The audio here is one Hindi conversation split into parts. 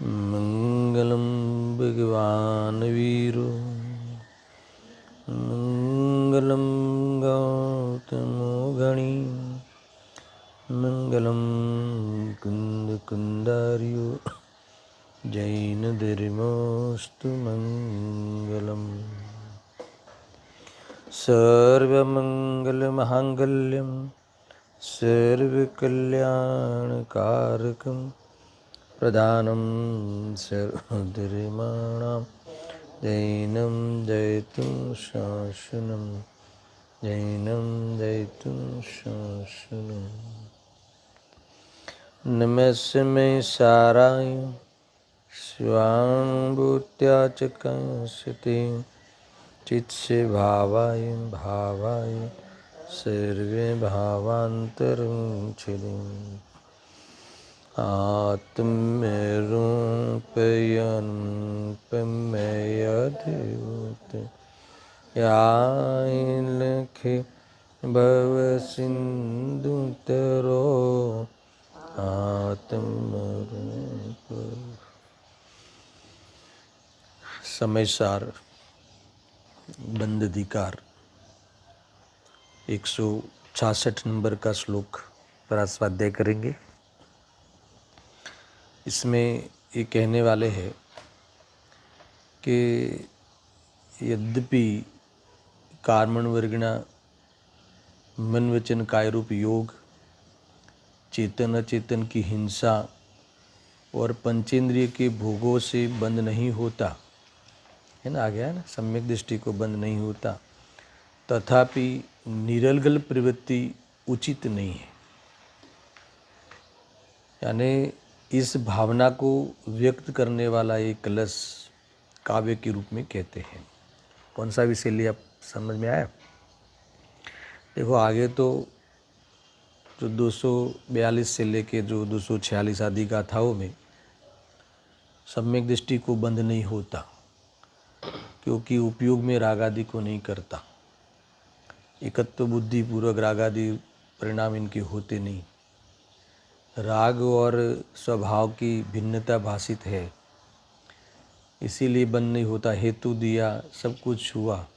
मंगलम भगवान वीरो मंगलम गौतमो गणी मंगलम कुंद कुंदार्यो जैन धर्मोस्तु मंगलम सर्वमंगलमहांगल्यम सर्वकल्याणकारकम प्रधानं सर्वधर्माणां जैनं जयतुं शासनं जैनं जयतुं शासनं नमस्मे साराय स्वानुभूत्या च कंसते चित्से भावाय भावाय सर्वे भावान्तरं आत्मरूपयन् पमयद्भूत यालखे भवसिन्धुतरो आत्मरूप। समय सार बंद अधिकार 166 नंबर का श्लोक पर आज स्वाध्याय करेंगे। इसमें ये कहने वाले हैं कि यद्यपि कर्मण वर्गणा मन वचन काय रूप योग, चेतन अचेतन की हिंसा और पंचेंद्रिय के भोगों से बंद नहीं होता है ना, आ गया है ना, सम्यक दृष्टि को बंद नहीं होता, तथापि निरलगल प्रवृत्ति उचित नहीं है। यानी इस भावना को व्यक्त करने वाला एक कलश काव्य के रूप में कहते हैं। कौन सा विषय लिया, समझ में आया? देखो आगे तो जो 242 से लेके जो 246 आदि गाथाओं में सम्यक दृष्टि को बंद नहीं होता, क्योंकि उपयोग में राग आदि को नहीं करता। एकत्व बुद्धि पूर्वक राग आदि परिणाम इनके होते नहीं। राग और स्वभाव की भिन्नता भाषित है, इसीलिए बंद नहीं होता। हेतु दिया, सब कुछ हुआ,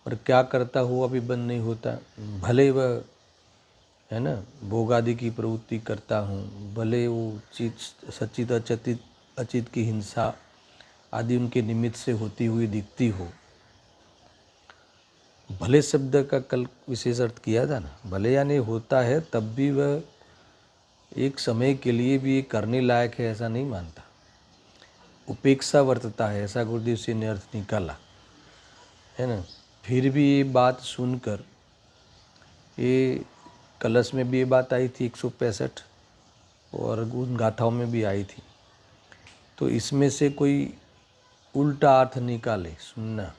पर क्या करता हुआ भी बंद नहीं होता। भले वह है ना भोग आदि की प्रवृत्ति करता हूँ, भले वो चित सचित अचित की हिंसा आदि उनके निमित्त से होती हुई दिखती हो। भले शब्द का कल विशेष अर्थ किया था ना, भले यानी होता है, तब भी वह एक समय के लिए भी ये करने लायक है ऐसा नहीं मानता। उपेक्षा वर्तता है, ऐसा गुरुदेव सिंह ने अर्थ निकाला है ना। फिर भी ये बात सुनकर, ये कलश में भी ये बात आई थी 165 और उन गाथाओं में भी आई थी, तो इसमें से कोई उल्टा अर्थ निकाले सुनना,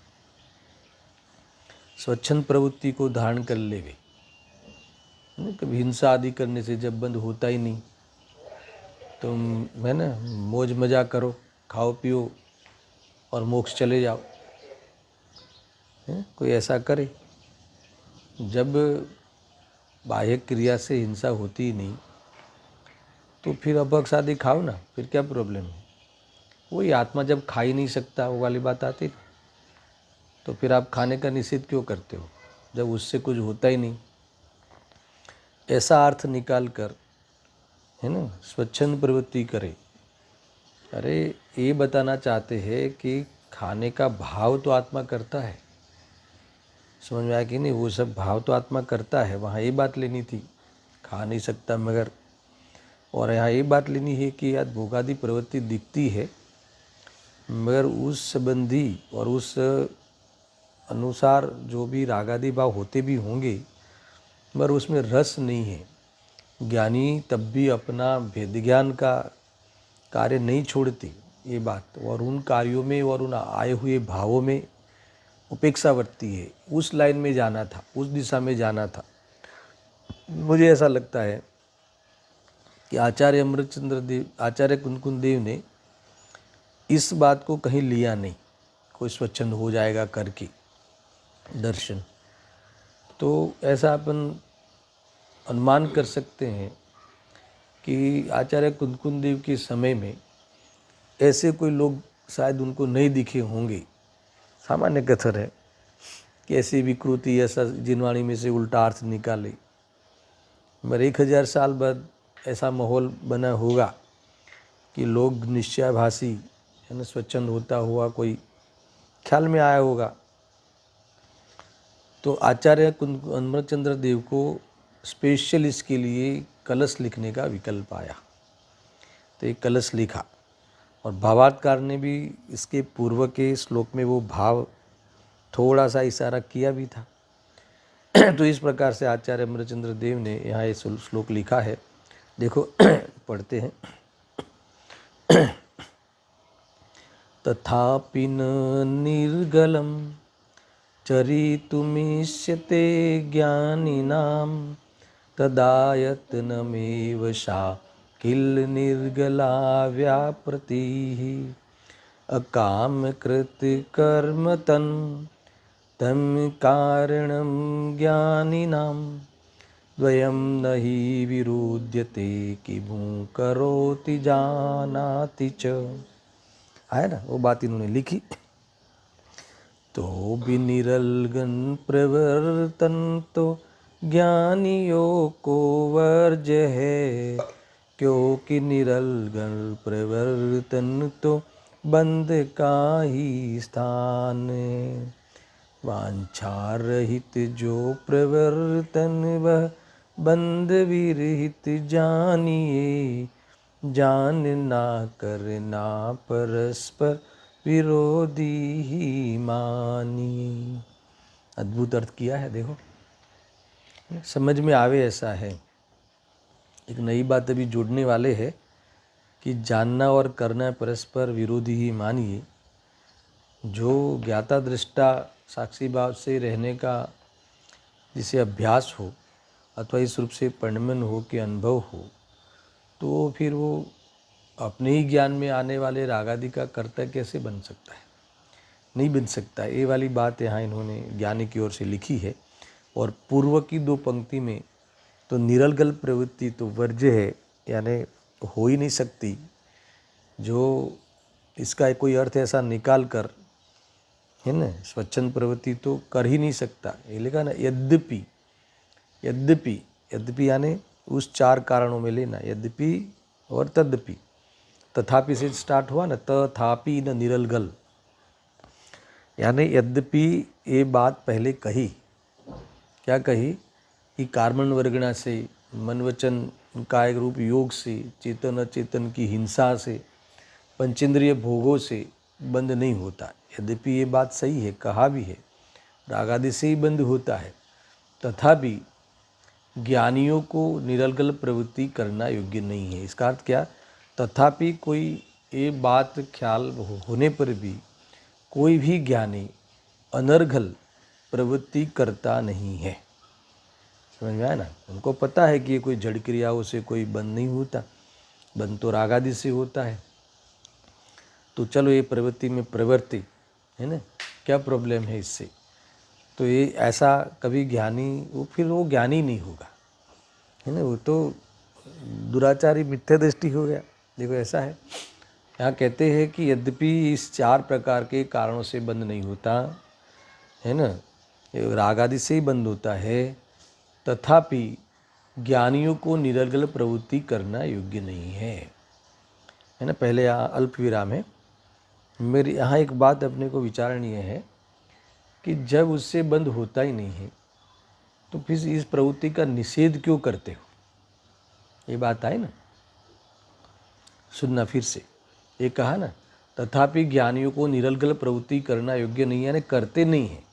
स्वच्छंद प्रवृत्ति को धारण कर लेवे। कभी हिंसा आदि करने से जब बंद होता ही नहीं, तुम है ना मौज मजा करो, खाओ पियो और मोक्ष चले जाओ। कोई ऐसा करे, जब बाह्य क्रिया से हिंसा होती ही नहीं तो फिर अभक्ष आदि खाओ ना, फिर क्या प्रॉब्लम है? वही आत्मा जब खा ही नहीं सकता, वो वाली बात आती, तो फिर आप खाने का निषेध क्यों करते हो जब उससे कुछ होता ही नहीं? ऐसा अर्थ निकाल कर है ना स्वच्छंद प्रवृत्ति करे। अरे ये बताना चाहते हैं कि खाने का भाव तो आत्मा करता है, समझ में आया कि नहीं? वो सब भाव तो आत्मा करता है, वहाँ ये बात लेनी थी, खा नहीं सकता मगर। और यहाँ ये बात लेनी है कि यार भोगादि प्रवृत्ति दिखती है, मगर उस संबंधी और उस अनुसार जो भी रागादि भाव होते भी होंगे, मगर उसमें रस नहीं है। ज्ञानी तब भी अपना भेद ज्ञान का कार्य नहीं छोड़ते, ये बात, और उन कार्यों में और उन आए हुए भावों में उपेक्षा वर्ती है। उस लाइन में जाना था, उस दिशा में जाना था। मुझे ऐसा लगता है कि आचार्य अमृतचंद्र देव, आचार्य कुंदकुंद देव ने इस बात को कहीं लिया नहीं, कोई स्वच्छंद हो जाएगा करके दर्शन। तो ऐसा अपन अनुमान कर सकते हैं कि आचार्य कुंदकुंद देव के समय में ऐसे कोई लोग शायद उनको नहीं दिखे होंगे। सामान्य कथन है कि ऐसी विकृति ऐसा जिनवाणी में से उल्टा अर्थ निकाले, मगर 1000 साल बाद ऐसा माहौल बना होगा कि लोग निश्चयभाषी यानी स्वच्छंद होता हुआ कोई ख्याल में आया होगा। तो आचार्य अमरचंद्र देव को स्पेशल इसके लिए कलश लिखने का विकल्प आया, तो एक कलश लिखा। और भावार्थकार ने भी इसके पूर्व के श्लोक में वो भाव थोड़ा सा इशारा किया भी था। तो इस प्रकार से आचार्य अमरचंद्र देव ने यहाँ ये श्लोक लिखा है। देखो पढ़ते हैं। तथापि न निर्गलं चरितुमिष्यते ज्ञानिनां तदायतनमेव सा किल निर्गला व्यापृतिः अकामकृत कर्म तम कारणं ज्ञानिनां द्वयं न हि विरुध्यते किमु करोति जानाति च। है ना, वो बात इन्होंने लिखी। तो विनिरलगन प्रवर्तन तो ज्ञानियों को वर्ज्य है, क्योंकि निरलगन प्रवर्तन तो बंध का ही स्थान है। वांछा रहित जो प्रवर्तन वह बंध विरहित जानिए, जानना करना परस्पर विरोधी ही मानिए। अद्भुत अर्थ किया है, देखो समझ में आवे ऐसा है। एक नई बात अभी जोड़ने वाले हैं कि जानना और करना परस्पर विरोधी ही मानिए। जो ज्ञाता दृष्टा साक्षी भाव से रहने का जिसे अभ्यास हो अथवा इस रूप से परिणमन हो कि अनुभव हो, तो फिर वो अपने ही ज्ञान में आने वाले रागादि का कर्ता कैसे बन सकता है? नहीं बन सकता। ये वाली बात यहाँ इन्होंने ज्ञानी की ओर से लिखी है। और पूर्व की 2 पंक्ति में तो निरलगल प्रवृत्ति तो वर्ज्य है, यानी हो ही नहीं सकती। जो इसका कोई अर्थ ऐसा निकाल कर, है ना, स्वच्छंद प्रवृत्ति तो कर ही नहीं सकता। ये लिखा ना, यद्यपि यद्यपि यद्यपि यानी उस 4 कारणों में लेना, यद्यपि और तद्यपि। तथापि से स्टार्ट हुआ ना, तथापि न निरलगल, यानी यद्यपि ये बात पहले कही। क्या कही? कि कार्मण वर्गणा से, मन वचन का एक रूप योग से, चेतन अचेतन की हिंसा से, पंचेंद्रिय भोगों से बंद नहीं होता। यद्यपि ये बात सही है, कहा भी है, रागादि से ही बंद होता है, तथापि ज्ञानियों को निरलगल प्रवृत्ति करना योग्य नहीं है। इसका अर्थ क्या? तथापि कोई ये बात ख्याल होने पर भी कोई भी ज्ञानी अनर्गल प्रवृत्ति करता नहीं है। समझ में आया ना? उनको पता है कि ये कोई जड़ क्रियाओं से कोई बंद नहीं होता, बंद तो रागादि से होता है। तो चलो ये प्रवृत्ति में प्रवृत्ति है ना, क्या प्रॉब्लम है इससे? तो ये ऐसा कभी ज्ञानी फिर वो ज्ञानी नहीं होगा, है ना, वो तो दुराचारी मिथ्या दृष्टि हो गया। देखो ऐसा है, यहाँ कहते हैं कि यद्यपि इस 4 प्रकार के कारणों से बंद नहीं होता, है ना, राग आदि से ही बंद होता है, तथापि ज्ञानियों को निरलगल प्रवृत्ति करना योग्य नहीं है ना। पहले यहाँ अल्प विराम है। मेरी यहाँ एक बात अपने को विचारणीय है कि जब उससे बंद होता ही नहीं है तो फिर इस प्रवृत्ति का निषेध क्यों करते हो? ये बात आई ना, सुनना फिर से। ये कहा ना, तथापि ज्ञानियों को निरलगल प्रवृत्ति करना योग्य नहीं है, यानी करते नहीं है।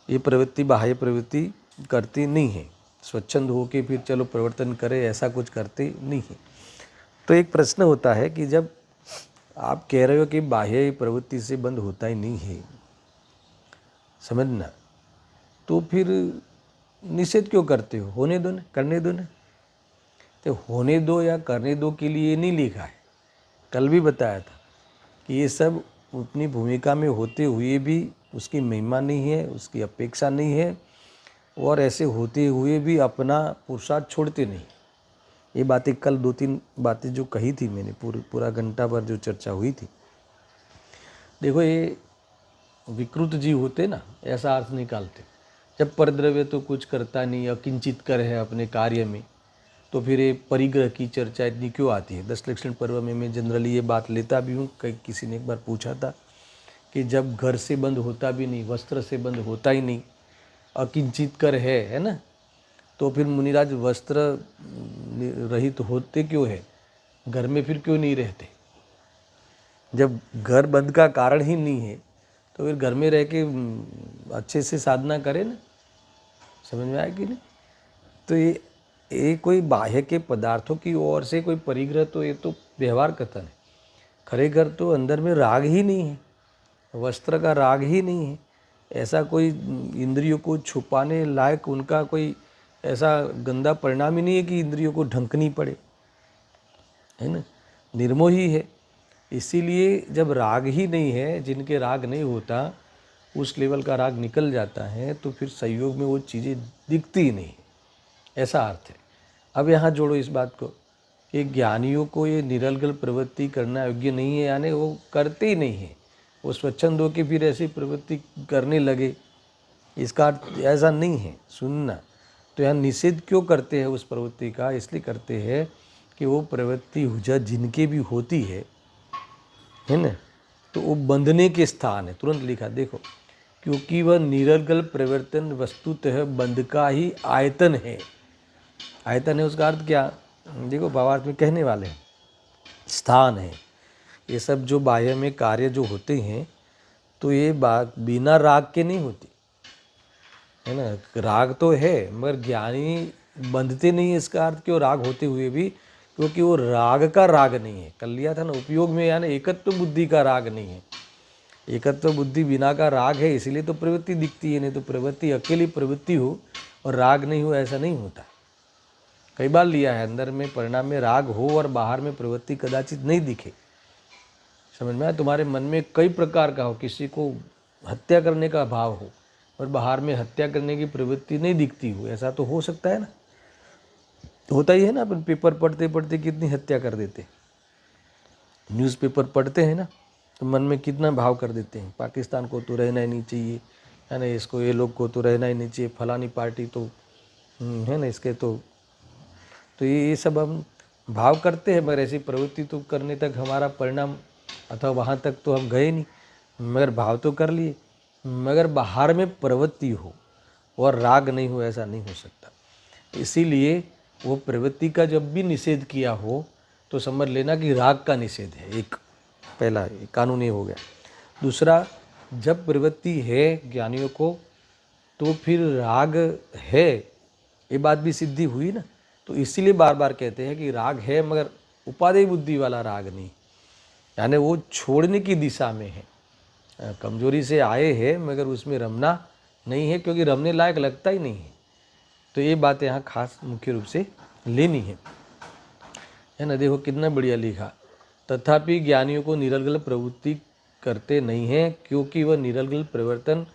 ये प्रवृत्ति बाह्य प्रवृत्ति करती नहीं है, स्वच्छंद हो के फिर चलो प्रवर्तन करे, ऐसा कुछ करते नहीं है। तो एक प्रश्न होता है कि जब आप कह रहे हो कि बाह्य प्रवृत्ति से बंद होता ही नहीं है, समझना, तो फिर निषेध क्यों करते हो? होने दो ना, करने दो ना। तो होने दो या करने दो के लिए नहीं लिखा है। कल भी बताया था कि ये सब अपनी भूमिका में होते हुए भी उसकी महिमा नहीं है, उसकी अपेक्षा नहीं है, और ऐसे होते हुए भी अपना पुरुषार्थ छोड़ते नहीं। ये बातें कल 2-3 बातें जो कही थी मैंने, पूरा घंटा भर जो चर्चा हुई थी, देखो ये विकृत जीव होते ना, ऐसा अर्थ निकालते। जब परद्रव्य तो कुछ करता नहीं, अकिंचित कर है अपने कार्य में, तो फिर ये परिग्रह की चर्चा इतनी क्यों आती है। 10 लक्षण पर्व में मैं जनरली ये बात लेता भी हूँ। किसी ने एक बार पूछा था कि जब घर से बंद होता भी नहीं, वस्त्र से बंद होता ही नहीं, अकिंचित कर है ना, तो फिर मुनिराज वस्त्र रहित होते क्यों है, घर में फिर क्यों नहीं रहते। जब घर बंद का कारण ही नहीं है तो फिर घर में रह के अच्छे से साधना करें ना। समझ में आया कि नहीं। तो ये कोई बाह्य के पदार्थों की ओर से कोई परिग्रह, तो ये तो व्यवहार कथन है। खरेखर तो अंदर में राग ही नहीं है, वस्त्र का राग ही नहीं है। ऐसा कोई इंद्रियों को छुपाने लायक उनका कोई ऐसा गंदा परिणाम ही नहीं है कि इंद्रियों को ढंकनी पड़े, है ना। निर्मोही है। इसीलिए जब राग ही नहीं है, जिनके राग नहीं होता, उस लेवल का राग निकल जाता है, तो फिर संयोग में वो चीज़ें दिखती ही नहीं, ऐसा अर्थ है। अब यहाँ जोड़ो इस बात को कि ज्ञानियों को ये निरलगल प्रवृत्ति करना योग्य नहीं है, यानी वो करते ही नहीं है। वो स्वच्छंद होकर फिर ऐसी प्रवृत्ति करने लगे, इसका अर्थ ऐसा नहीं है। सुनना, तो यहाँ निषेध क्यों करते हैं उस प्रवृत्ति का, इसलिए करते हैं कि वो प्रवृत्ति हुजा जिनके भी होती है ना, तो वो बंधने के स्थान है। तुरंत लिखा देखो, क्योंकि वह निरलगल प्रवर्तन वस्तुतः बंध का ही आयतन है। आयतन है उसका अर्थ क्या, देखो भावार्थ में कहने वाले हैं, स्थान है। ये सब जो बाह्य में कार्य जो होते हैं, तो ये बिना राग के नहीं होती, है ना। राग तो है मगर ज्ञानी बंधते नहीं है। इसका अर्थ क्यों, राग होते हुए भी, क्योंकि वो राग का राग नहीं है। कल लिया था ना उपयोग में, यानी एकत्व बुद्धि का राग नहीं है। एकत्व बुद्धि बिना का राग है, इसीलिए तो प्रवृत्ति दिखती है। नहीं तो प्रवृत्ति अकेली प्रवृत्ति हो और राग नहीं हो, ऐसा नहीं होता। कई बार लिया है, अंदर में परिणाम में राग हो और बाहर में प्रवृत्ति कदाचित नहीं दिखे। समझ में आया। तुम्हारे मन में कई प्रकार का हो, किसी को हत्या करने का भाव हो और बाहर में हत्या करने की प्रवृत्ति नहीं दिखती हो, ऐसा तो हो सकता है ना। होता ही है ना। अपन पेपर पढ़ते पढ़ते कितनी हत्या कर देते, न्यूज़पेपर पढ़ते हैं ना, तो मन में कितना भाव कर देते हैं, पाकिस्तान को तो रहना ही नहीं चाहिए, है ना, इसको, ये लोग को तो रहना ही नहीं चाहिए, फलानी पार्टी तो है ना, इसके तो ये सब हम भाव करते हैं। मगर ऐसी प्रवृत्ति तो करने तक हमारा परिणाम, अथवा वहाँ तक तो हम गए नहीं, मगर भाव तो कर लिए। मगर बाहर में प्रवृत्ति हो और राग नहीं हो, ऐसा नहीं हो सकता। इसीलिए वो प्रवृत्ति का जब भी निषेध किया हो तो समझ लेना कि राग का निषेध है। एक पहला कानून ये हो गया। दूसरा, जब प्रवृत्ति है ज्ञानियों को, तो फिर राग है, ये बात भी सिद्धि हुई ना। तो इसीलिए बार बार कहते हैं कि राग है मगर उपादेय बुद्धि वाला राग नहीं, यानी वो छोड़ने की दिशा में है। कमजोरी से आए हैं मगर उसमें रमना नहीं है, क्योंकि रमने लायक लगता ही नहीं है। तो ये बात यहाँ खास मुख्य रूप से लेनी है ना। देखो कितना बढ़िया लिखा, तथापि ज्ञानियों को निरलगल प्रवृत्ति करते नहीं है, क्योंकि वह निरलगल प्रवर्तन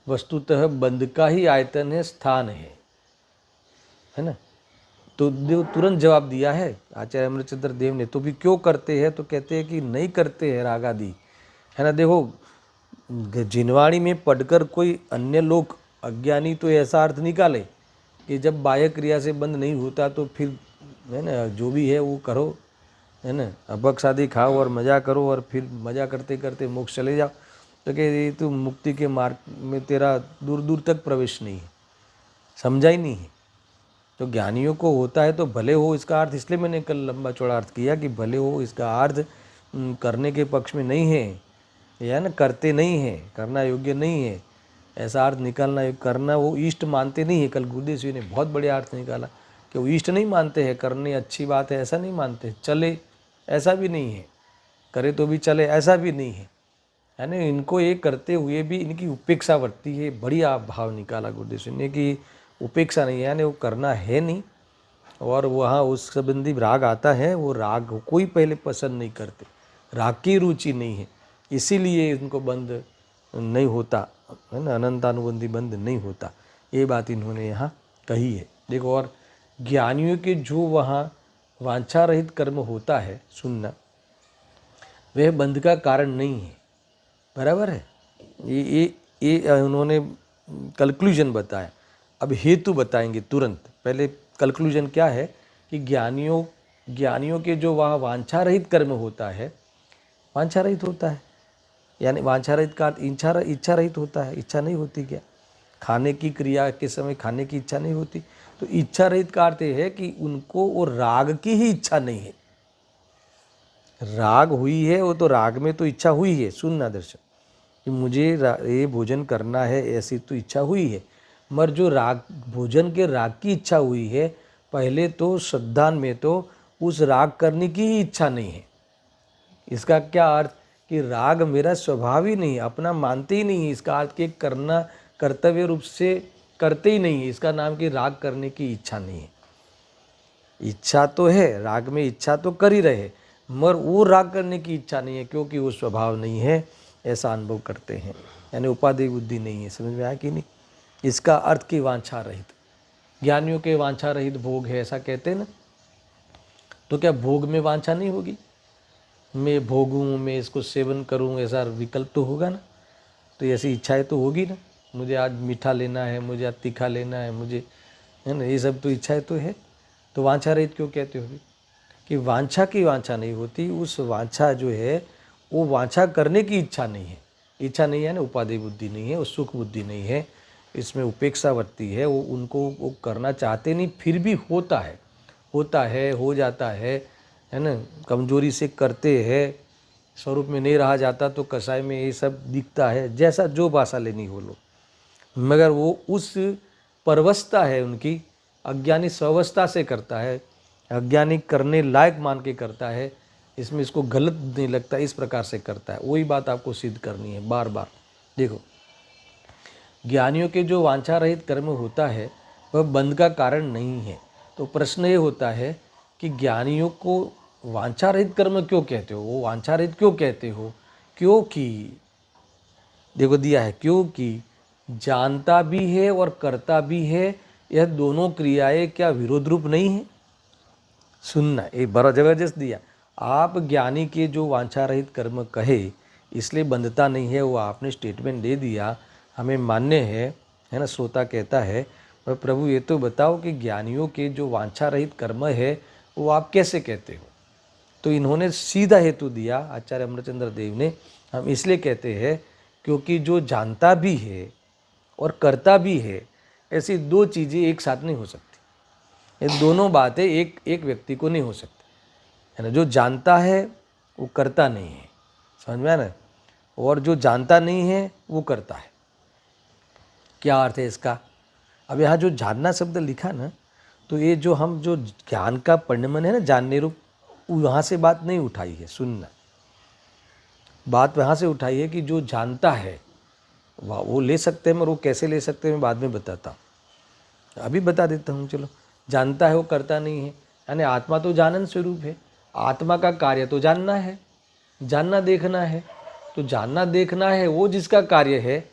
वस्तुतः बंध का ही आयतन है, स्थान है ना। तो देव तुरंत जवाब दिया है आचार्य अमृतचंद्र देव ने। तो भी क्यों करते हैं, तो कहते हैं कि नहीं करते हैं राग आदि, है ना। देखो जिनवाणी में पढ़कर कोई अन्य लोग अज्ञानी तो ऐसा अर्थ निकाले कि जब बाह्य क्रिया से बंद नहीं होता तो फिर, है ना, जो भी है वो करो, है ना, अबक शादी खाओ और मज़ा करो और फिर मज़ा करते करते मोक्ष चले जाओ। तो कि तो मुक्ति के मार्ग में तेरा दूर दूर तक प्रवेश नहीं है, समझा ही नहीं है। तो ज्ञानियों को होता है तो भले हो, इसका अर्थ इसलिए मैंने कल लंबा चौड़ा अर्थ किया कि भले हो, इसका अर्थ करने के पक्ष में नहीं है, या ना करते नहीं है, करना योग्य नहीं है, ऐसा अर्थ निकालना। करना वो इष्ट मानते नहीं है। कल गुरुदेव जी ने बहुत बढ़िया अर्थ निकाला कि वो इष्ट नहीं मानते हैं, करनी अच्छी बात है ऐसा नहीं मानते, चले ऐसा भी नहीं है, करे तो भी चले ऐसा भी नहीं है, यानी इनको ये करते हुए भी इनकी उपेक्षा वर्ती है। बढ़िया भाव निकाला गुरुदेव जी ने कि उपेक्षा नहीं है, यानी वो करना है नहीं, और वहाँ उस संबंधी राग आता है, वो राग कोई पहले पसंद नहीं करते, राग की रुचि नहीं है, इसीलिए इनको बंद नहीं होता, है ना, अनंतानुबंधी बंद नहीं होता। ये बात इन्होंने यहाँ कही है। देखो, और ज्ञानियों के जो वहाँ वांछा रहित कर्म होता है, सुनना, वह बंध का कारण नहीं है। बराबर है। ये उन्होंने कंक्लूजन बताया। अब हेतु बताएंगे तुरंत। पहले कंक्लूजन क्या है कि ज्ञानियों के जो वहाँ वांछा रहित कर्म होता है, वांछा रहित होता है, यानी वांछा रहित का इच्छा रहित होता है। इच्छा नहीं होती क्या? खाने की क्रिया के समय खाने की इच्छा नहीं होती, तो इच्छा रहित का अर्थ है कि उनको वो राग की ही इच्छा नहीं है। राग हुई है, वो तो राग में तो इच्छा हुई है। सुनना दर्शक, कि मुझे ये भोजन करना है, ऐसी तो इच्छा हुई है, मगर जो राग, भोजन के राग की इच्छा हुई है, पहले तो श्रद्धान में तो उस राग करने की ही इच्छा नहीं है। इसका क्या अर्थ कि राग मेरा स्वभाव ही नहीं, अपना मानते ही नहीं है। इसका अर्थ कि करना कर्तव्य रूप से करते ही नहीं है। इसका नाम कि राग करने की इच्छा नहीं है। इच्छा तो है, राग में इच्छा तो कर ही रहे, मगर वो राग करने की इच्छा नहीं है, क्योंकि वो स्वभाव नहीं है, ऐसा अनुभव करते हैं। यानी उपादेय बुद्धि नहीं है। समझ में आया कि नहीं? इसका अर्थ की वांछा रहित, ज्ञानियों के वांछा रहित भोग है, ऐसा कहते हैं ना। तो क्या भोग में वांछा नहीं होगी? मैं भोगूँ, मैं इसको सेवन करूँ, ऐसा विकल्प तो होगा ना। तो ऐसी इच्छाएं तो होगी ना, मुझे आज मीठा लेना है, मुझे आज तीखा लेना है, मुझे, है ना, ये सब तो इच्छाएं तो है। तो वांछा रहित क्यों कहते हो? कि वांछा की वांछा नहीं होती, उस वांछा जो है वो वांछा करने की इच्छा नहीं है। इच्छा नहीं है ना, उपादेय बुद्धि नहीं है, वो सुख बुद्धि नहीं है, इसमें उपेक्षा वर्ती है। वो उनको वो करना चाहते नहीं, फिर भी होता है, हो जाता है ना। कमजोरी से करते हैं, स्वरूप में नहीं रहा जाता तो कसाय में ये सब दिखता है, जैसा जो भाषा लेनी हो लो, मगर वो उस परवस्था है उनकी, अज्ञानी स्वस्था से करता है, अज्ञानी करने लायक मान के करता है, इसमें इसको गलत नहीं लगता, इस प्रकार से करता है। वही बात आपको सिद्ध करनी है बार बार। देखो, ज्ञानियों के जो वांछा रहित कर्म होता है वह बंध का कारण नहीं है। तो प्रश्न ये होता है कि ज्ञानियों को वांछा रहित कर्म क्यों कहते हो? वो वांछा रहित क्यों कहते हो? क्योंकि देखो दिया है, क्योंकि जानता भी है और करता भी है, यह दोनों क्रियाएं क्या विरोध रूप नहीं है? सुनना, एक बड़ा जबरदस्त दिया। आप ज्ञानी के जो वांछा रहित कर्म कहे, इसलिए बंधता नहीं है, वो आपने स्टेटमेंट दे दिया, हमें मान्य है ना। श्रोता कहता है, पर प्रभु ये तो बताओ कि ज्ञानियों के जो वांछा रहित कर्म है वो आप कैसे कहते हो? तो इन्होंने सीधा हेतु दिया आचार्य अमरचंद्र देव ने, हम इसलिए कहते हैं क्योंकि जो जानता भी है और करता भी है, ऐसी दो चीज़ें एक साथ नहीं हो सकती। ये दोनों बातें एक व्यक्ति को नहीं हो सकती, है ना। जो जानता है वो करता नहीं है, समझ में आया ना। और जो जानता नहीं है वो करता है। क्या अर्थ है इसका? अब यहाँ जो जानना शब्द लिखा ना, तो ये जो हम जो ज्ञान का परिणमन है ना, जानने रूप, वहाँ से बात नहीं उठाई है। सुनना, बात वहाँ से उठाई है कि जो जानता है वो ले सकते हैं, मगर वो कैसे ले सकते हैं मैं बाद में बताता हूँ, अभी बता देता हूँ। चलो, जानता है वो करता नहीं है, यानी आत्मा तो जानन स्वरूप है, आत्मा का कार्य तो जानना है, जानना देखना है। तो जानना देखना है वो जिसका कार्य है,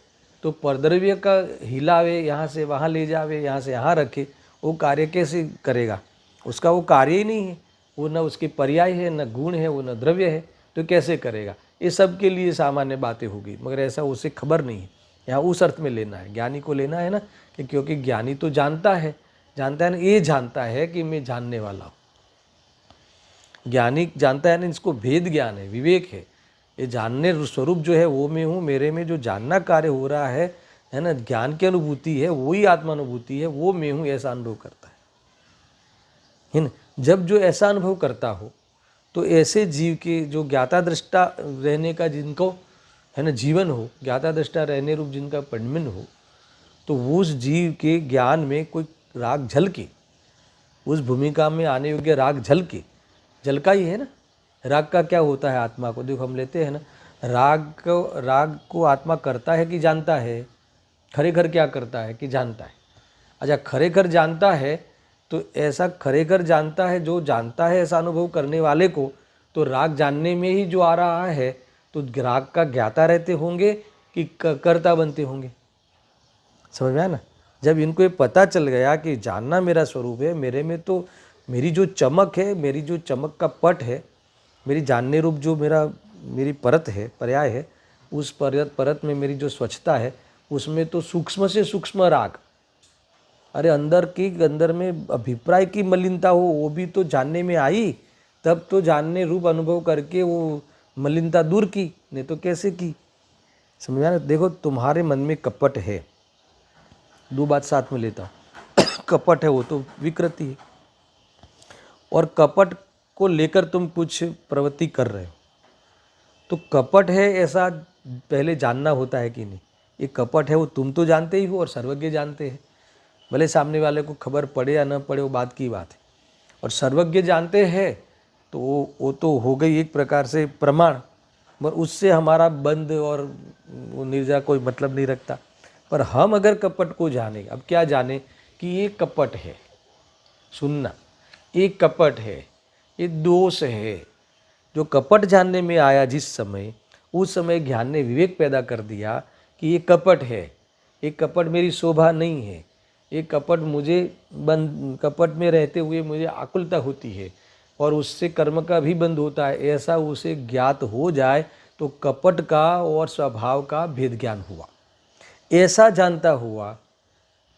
तो परद्रव्य का हिलावे, यहाँ से वहाँ ले जावे, यहाँ से यहाँ रखे, वो कार्य कैसे करेगा? उसका वो कार्य ही नहीं है, वो न उसके पर्याय है, न गुण है, वो न द्रव्य है, तो कैसे करेगा? ये सब के लिए सामान्य बातें होगी, मगर ऐसा उसे खबर नहीं है। यहाँ उस अर्थ में लेना है, ज्ञानी को लेना है ना, कि क्योंकि ज्ञानी तो जानता है ना, ये जानता है कि मैं जानने वाला हूँ। ज्ञानी जानता है ना, इसको भेद ज्ञान है, विवेक है। ये जानने स्वरूप जो है वो मैं हूँ, मेरे में जो जानना कार्य हो रहा है ना, ज्ञान की अनुभूति है, वही आत्मानुभूति है, वो मैं हूँ, ऐसा अनुभव करता है ना। जब जो ऐसा अनुभव करता हो, तो ऐसे जीव के जो ज्ञाता दृष्टा रहने का जिनको है ना जीवन हो, ज्ञाता दृष्टा रहने रूप जिनका परिणमन हो, तो उस जीव के ज्ञान में कोई राग झलके, उस भूमिका में आने योग्य राग झलका ही है ना। राग का क्या होता है आत्मा को? देखो, हम लेते हैं ना, राग को आत्मा करता है कि जानता है? खरेखर क्या करता है कि जानता है? अच्छा, खरेखर जानता है, तो ऐसा खरेखर जानता है, जो जानता है ऐसा अनुभव करने वाले को, तो राग जानने में ही जो आ रहा है, तो राग का ज्ञाता रहते होंगे कि कर्ता बनते होंगे? समझ में आया ना। जब इनको ये पता चल गया कि जानना मेरा स्वरूप है, मेरे में तो मेरी जो चमक है, मेरी जो चमक का पट है, मेरी जानने रूप जो मेरी परत है, पर्याय है, उस परत में मेरी जो स्वच्छता है, उसमें तो सूक्ष्म से सूक्ष्म राग, अरे अंदर में अभिप्राय की मलिनता हो वो भी तो जानने में आई, तब तो जानने रूप अनुभव करके वो मलिनता दूर की, नहीं तो कैसे की। समझ में? देखो तुम्हारे मन में कपट है, दो बात साथ में लेता हूँ कपट है वो तो विकृति है, और कपट को लेकर तुम कुछ प्रवृत्ति कर रहे हो, तो कपट है ऐसा पहले जानना होता है कि नहीं। ये कपट है वो तुम तो जानते ही हो और सर्वज्ञ जानते हैं, भले सामने वाले को खबर पड़े या न पड़े वो बात की बात है, और सर्वज्ञ जानते हैं तो वो तो हो गई एक प्रकार से प्रमाण, मगर उससे हमारा बंद और वो निर्जा कोई मतलब नहीं रखता। पर हम अगर कपट को जाने, अब क्या जाने कि ये कपट है, सुनना, ये कपट है, ये दोष है। जो कपट जानने में आया जिस समय, उस समय ज्ञान ने विवेक पैदा कर दिया कि ये कपट है, ये कपट मेरी शोभा नहीं है, ये कपट मुझे कपट में रहते हुए मुझे आकुलता होती है और उससे कर्म का भी बंद होता है, ऐसा उसे ज्ञात हो जाए तो कपट का और स्वभाव का भेद ज्ञान हुआ। ऐसा जानता हुआ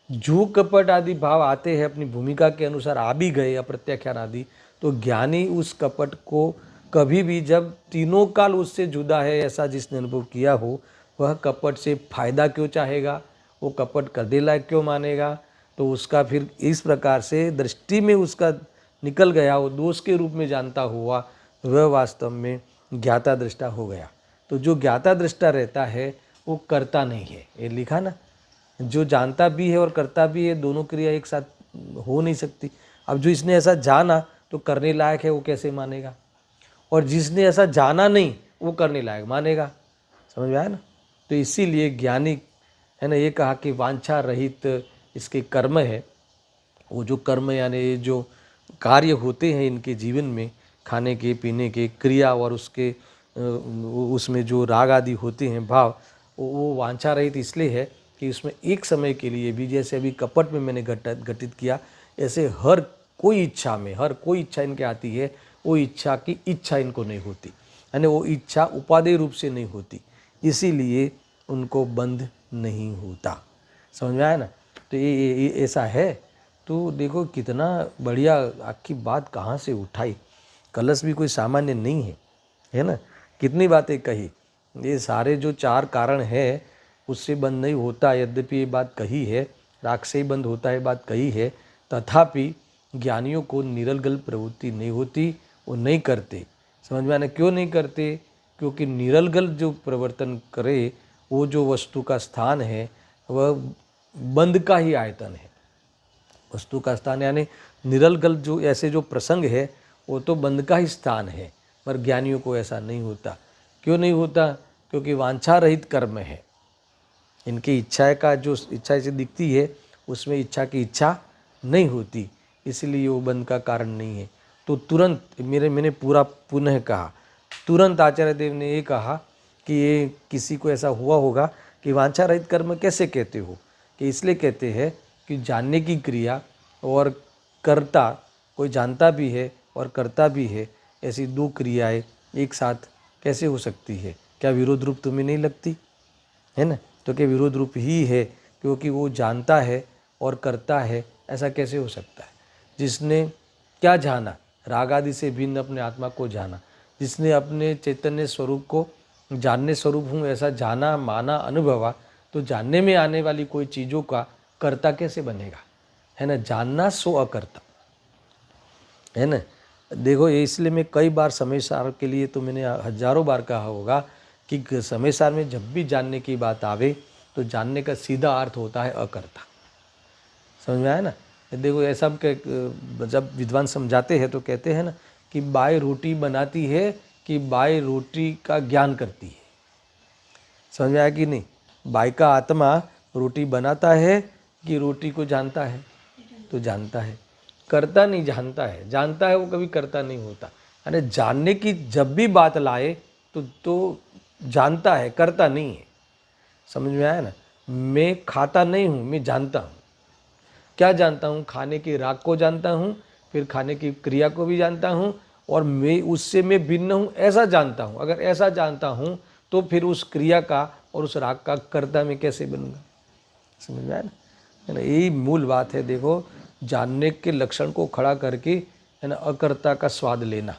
जो कपट आदि भाव आते हैं अपनी भूमिका के अनुसार आ भी गए, अप्रत्याख्यान आदि, तो ज्ञानी उस कपट को कभी भी, जब तीनों काल उससे जुदा है ऐसा जिसने अनुभव किया हो, वह कपट से फायदा क्यों चाहेगा, वो कपट करने लायक क्यों मानेगा। तो उसका फिर इस प्रकार से दृष्टि में उसका निकल गया, वो दोष के रूप में जानता हुआ वह वास्तव में ज्ञाता दृष्टा हो गया। तो जो ज्ञाता दृष्टा रहता है वो करता नहीं है, ये लिखा ना, जो जानता भी है और करता भी है, दोनों क्रिया एक साथ हो नहीं सकती। अब जो इसने ऐसा जाना तो करने लायक है, वो कैसे मानेगा, और जिसने ऐसा जाना नहीं वो करने लायक मानेगा। समझ में आया ना। तो इसीलिए ज्ञानी है ना, ये कहा कि वांछा रहित इसके कर्म है, वो जो कर्म यानी जो कार्य होते हैं इनके जीवन में, खाने के पीने के क्रिया और उसके उसमें जो राग आदि होते हैं भाव, वो वांछा रहित इसलिए है कि उसमें एक समय के लिए भी, जैसे अभी कपट में मैंने घटित किया, ऐसे हर कोई इच्छा में, हर कोई इच्छा इनके आती है, वो इच्छा की इच्छा इनको नहीं होती, यानी वो इच्छा उपादेय रूप से नहीं होती, इसीलिए उनको बंध नहीं होता। समझ में आया ना। तो ये ऐसा है। तो देखो कितना बढ़िया आखिरी बात कहाँ से उठाई, कलश भी कोई सामान्य नहीं है ना। कितनी बातें कही, ये सारे जो चार कारण है उससे बंद नहीं होता, यद्यपि ये बात कही है, राग से ही बंद होता है बात कही है, तथापि ज्ञानियों को निरलगल प्रवृत्ति नहीं होती, वो नहीं करते। समझ में आना क्यों नहीं करते, क्योंकि निरलगल जो प्रवर्तन करे, वो जो वस्तु का स्थान है वह बंद का ही आयतन है। वस्तु का स्थान यानी निरलगल जो ऐसे जो प्रसंग है वो तो बंद का ही स्थान है, पर ज्ञानियों को ऐसा नहीं होता। क्यों नहीं होता, क्योंकि वांछा रहित कर्म है, इनकी इच्छा का जो इच्छा से दिखती है उसमें इच्छा की इच्छा नहीं होती, इसलिए वो बंद का कारण नहीं है। तो तुरंत मैंने पूरा पुनः कहा, तुरंत आचार्य देव ने ये कहा कि ये किसी को ऐसा हुआ होगा कि वांछा रहित कर्म कैसे कहते हो, कि इसलिए कहते हैं कि जानने की क्रिया और कर्ता, कोई जानता भी है और करता भी है, ऐसी दो क्रियाएं एक साथ कैसे हो सकती है, क्या विरोध रूप तुम्हें नहीं लगती है ना। तो क्या विरोध रूप ही है, क्योंकि वो जानता है और करता है, ऐसा कैसे हो सकता है। जिसने क्या जाना, राग आदि से भिन्न अपने आत्मा को जाना, जिसने अपने चैतन्य स्वरूप को जानने स्वरूप हूँ ऐसा जाना, माना, अनुभवा, तो जानने में आने वाली कोई चीज़ों का कर्ता कैसे बनेगा, है ना। जानना सो अकर्ता है ना। देखो ये इसलिए मैं कई बार समय सार के लिए तो मैंने हजारों बार कहा होगा कि समय सार में जब भी जानने की बात आवे तो जानने का सीधा अर्थ होता है अकर्ता। समझ में आया ना। देखो ऐसा जब विद्वान समझाते हैं तो कहते हैं ना कि बाई रोटी बनाती है कि बाई रोटी का ज्ञान करती है। समझ में आया कि नहीं। बाई का आत्मा रोटी बनाता है कि रोटी को जानता है, तो जानता है, करता नहीं, जानता है। जानता है वो कभी करता नहीं होता। अरे जानने की जब भी बात लाए तो जानता है, करता नहीं है। समझ में आया ना। मैं खाता नहीं हूँ, मैं जानता हूँ। क्या जानता हूँ, खाने के राग को जानता हूँ फिर खाने की क्रिया को भी जानता हूँ, और मैं भिन्न हूँ ऐसा जानता हूँ। अगर ऐसा जानता हूँ तो फिर उस क्रिया का और उस राग का कर्ता मैं कैसे बनूंगा? समझ में आया ना? है ना, यही मूल बात है। देखो, जानने के लक्षण को खड़ा करके, है ना, अकर्ता का स्वाद लेना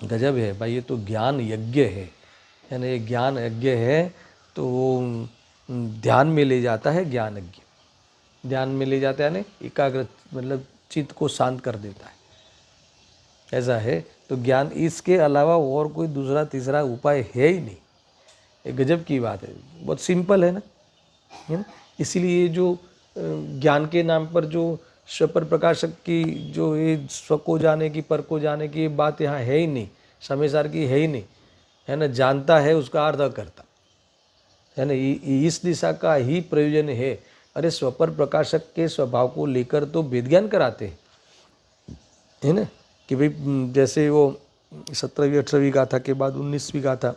गजब है भाई। ये तो ज्ञान यज्ञ है ना, ये ज्ञान यज्ञ है। तो वो ध्यान में ले जाता है, ज्ञान यज्ञ ध्यान में ले जाता है, यानी एकाग्र, मतलब चित्त को शांत कर देता है, ऐसा है। तो ज्ञान, इसके अलावा और कोई दूसरा तीसरा उपाय है ही नहीं। ये गजब की बात है, बहुत सिंपल है ना। इसीलिए जो ज्ञान के नाम पर जो स्वपर प्रकाशक की जो ये स्व को जाने की, पर को जाने की बात यहाँ है ही नहीं, समय सार की है ही नहीं, है ना। जानता है उसका अर्थ करता है ना, इस दिशा का ही प्रयोजन है। अरे स्वपर प्रकाशक के स्वभाव को लेकर तो वेद ज्ञान कराते हैं, है ना, कि भाई जैसे वो 17वीं 18वीं गाथा के बाद 19वीं गाथा,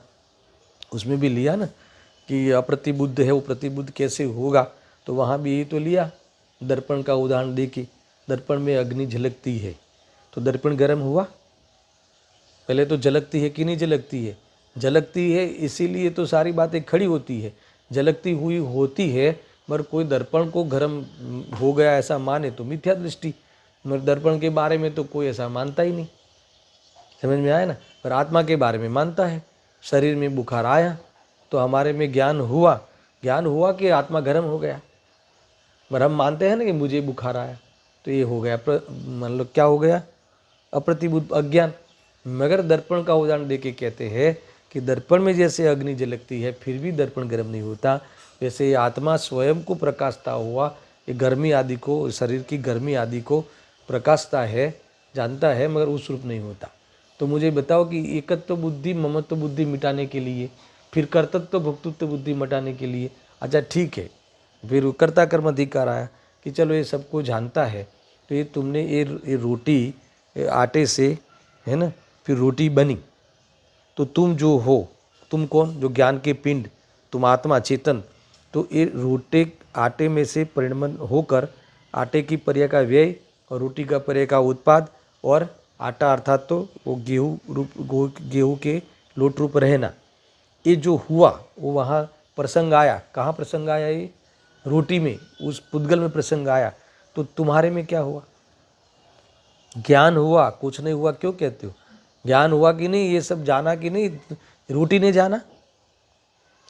उसमें भी लिया ना कि अप्रतिबुद्ध है, वो प्रतिबुद्ध कैसे होगा। तो वहाँ भी यही तो लिया, दर्पण का उदाहरण दे के, दर्पण में अग्नि झलकती है तो दर्पण गर्म हुआ? पहले तो झलकती है कि नहीं झलकती है? झलकती है, इसीलिए तो सारी बातें खड़ी होती है, झलकती हुई होती है। मगर कोई दर्पण को गर्म हो गया ऐसा माने तो मिथ्या दृष्टि, मगर दर्पण के बारे में तो कोई ऐसा मानता ही नहीं। समझ में आया ना? पर आत्मा के बारे में मानता है। शरीर में बुखार आया तो हमारे में ज्ञान हुआ, ज्ञान हुआ कि आत्मा गर्म हो गया। पर हम मानते हैं ना कि मुझे बुखार आया तो ये हो गया, मतलब क्या हो गया? अप्रतिबुद्ध, अज्ञान। मगर दर्पण का उदाहरण देके कहते हैं कि दर्पण में जैसे अग्नि झलकती है फिर भी दर्पण गर्म नहीं होता, वैसे ये आत्मा स्वयं को प्रकाशता हुआ, ये गर्मी आदि को, शरीर की गर्मी आदि को प्रकाशता है, जानता है, मगर उस रूप नहीं होता। तो मुझे बताओ कि एकत्व बुद्धि, ममत्व बुद्धि मिटाने के लिए, फिर कर्तृत्व भोक्तृत्व बुद्धि मिटाने के लिए, अच्छा ठीक है, फिर कर्ता कर्म अधिकार आया कि चलो ये सबको जानता है, तो ये तुमने ये रोटी आटे से, है ना, फिर रोटी बनी, तो तुम जो हो, तुम कौन? जो ज्ञान के पिंड, तुम आत्मा चेतन। तो ये रोटे आटे में से परिणमन होकर आटे की पर्याय का व्यय और रोटी का पर्याय का उत्पाद, और आटा अर्थात तो वो गेहूँ रूप, गेहूँ के लोट रूप रहना, ये जो हुआ वो वहाँ प्रसंग आया। कहाँ प्रसंग आया? ये रोटी में, उस पुद्गल में प्रसंग आया। तो तुम्हारे में क्या हुआ? ज्ञान हुआ, कुछ नहीं हुआ। क्यों कहते हो? ज्ञान हुआ कि नहीं? ये सब जाना कि नहीं? रोटी ने जाना?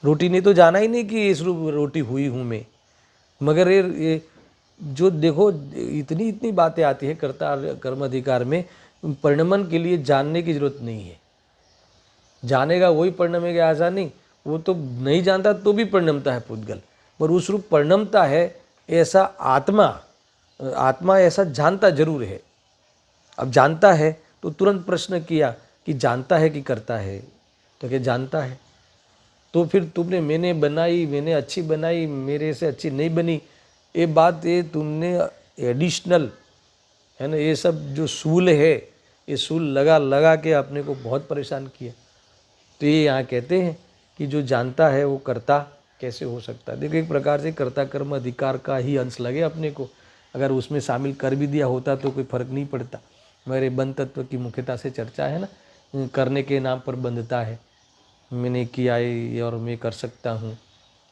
रोटी ने तो जाना ही नहीं कि इस रूप रोटी हुई हूँ मैं। मगर ये जो देखो, इतनी इतनी बातें आती है कर्ता कर्म अधिकार में, परिणमन के लिए जानने की जरूरत नहीं है। जानेगा वही परिणमेगा ऐसा नहीं, वो तो नहीं जानता तो भी परिणमता है पुद्गल, पर उस रूप परिणमता है ऐसा आत्मा ऐसा जानता जरूर है। अब जानता है तो तुरंत प्रश्न किया कि जानता है कि करता है? तो क्या जानता है। तो फिर तुमने मैंने बनाई, मैंने अच्छी बनाई, मेरे से अच्छी नहीं बनी, ये बात, ये तुमने एडिशनल, है ना, ये सब जो सूल है, ये सूल लगा लगा के अपने को बहुत परेशान किया। तो ये यहाँ कहते हैं कि जो जानता है वो कर्ता कैसे हो सकता है। देखो, एक प्रकार से कर्ता कर्म अधिकार का ही अंश लगे अपने को, अगर उसमें शामिल कर भी दिया होता तो कोई फर्क नहीं पड़ता। मेरे बंध तत्व की मुख्यता से चर्चा है ना, करने के नाम पर बंधता है, मैंने किया है और मैं कर सकता हूँ,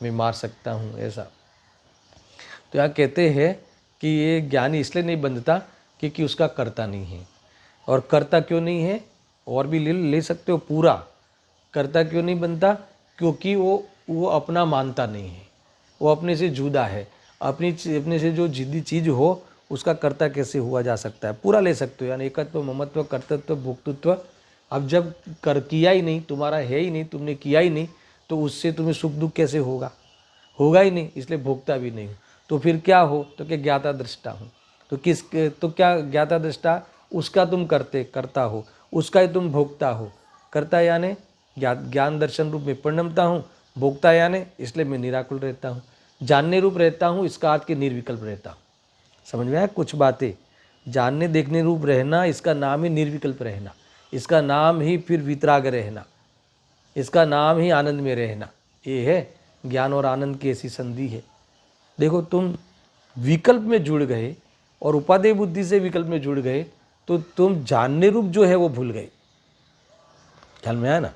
मैं मार सकता हूँ, ऐसा। तो यहाँ कहते हैं कि ये ज्ञानी इसलिए नहीं बंधता क्योंकि उसका कर्ता नहीं है। और कर्ता क्यों नहीं है? और भी ले सकते हो पूरा। कर्ता क्यों नहीं बनता? क्योंकि वो अपना मानता नहीं है, वो अपने से जुदा है। अपने से जो जिद्दी चीज़ हो उसका कर्ता कैसे हुआ जा सकता है? पूरा ले सकते हो, यानी एकत्व, ममत्व, कर्तृत्व, भोक्तृत्व। अब जब किया ही नहीं, तुम्हारा है ही नहीं, तुमने किया ही नहीं, तो उससे तुम्हें सुख दुख कैसे होगा? होगा ही नहीं, इसलिए भोगता भी नहीं हो। तो फिर क्या हो? तो क्या ज्ञाता दृष्टा हो। तो क्या ज्ञाता दृष्टा? उसका तुम करता हो, उसका ही तुम भोगता हो। करता यानी ज्ञान दर्शन रूप में परिणमता हूँ, भोगता यानी इसलिए मैं निराकुल रहता हूँ, जानने रूप रहता हूँ, इसका अर्थ के निर्विकल्प रहता हूँ। समझ में आया? कुछ बातें जानने देखने रूप रहना, इसका नाम ही निर्विकल्प रहना, इसका नाम ही फिर वितराग रहना, इसका नाम ही आनंद में रहना। ये है ज्ञान और आनंद की ऐसी संधि है। देखो, तुम विकल्प में जुड़ गए और उपादेय बुद्धि से विकल्प में जुड़ गए तो तुम जानने रूप जो है वो भूल गए। ख्याल में आया ना?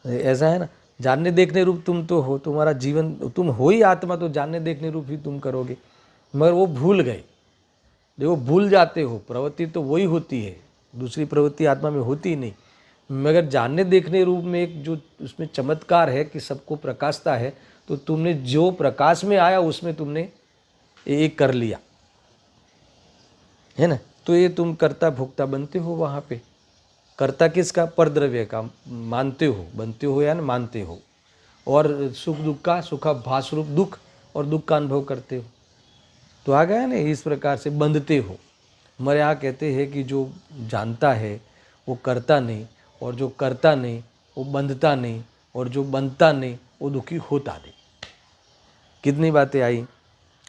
ऐसा है ना, जानने देखने रूप तुम तो हो, तुम्हारा जीवन तुम हो ही आत्मा, तो जानने देखने रूप ही तुम करोगे, मगर वो भूल गए। देखो भूल जाते हो, प्रवृत्ति तो वही होती है, दूसरी प्रवृत्ति आत्मा में होती नहीं, मगर जानने देखने रूप में एक जो उसमें चमत्कार है कि सबको प्रकाशता है, तो तुमने जो प्रकाश में आया उसमें तुमने एक कर लिया है ना। तो ये तुम कर्ता भोक्ता बनते हो, वहाँ पे कर्ता किसका? परद्रव्य का मानते हो, बनते हो या ना मानते हो, और सुख दुख का सुखाभास रूप दुख और दुख का अनुभव करते हो। तो आ गया ना, इस प्रकार से बंधते हो। हमारे यहाँ कहते हैं कि जो जानता है वो करता नहीं, और जो करता नहीं वो बंधता नहीं, और जो बंधता नहीं वो दुखी होता नहीं। कितनी बातें आई।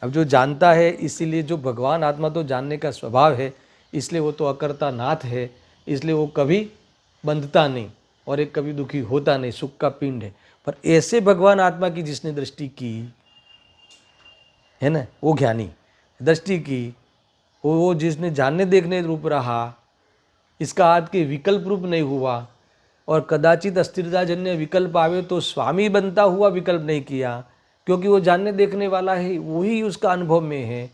अब जो जानता है, इसीलिए जो भगवान आत्मा तो जानने का स्वभाव है, इसलिए वो तो अकर्ता नाथ है, इसलिए वो कभी बंधता नहीं और एक कभी दुखी होता नहीं, सुख का पिंड है। पर ऐसे भगवान आत्मा की जिसने दृष्टि की है ना, वो ज्ञानी दृष्टि की, वो जिसने जानने देखने रूप रहा, इसका अर्थ कि विकल्प रूप नहीं हुआ, और कदाचित अस्थिरताजन्य विकल्प आवे तो स्वामी बनता हुआ विकल्प नहीं किया, क्योंकि वो जानने देखने वाला है, वही उसका अनुभव में है,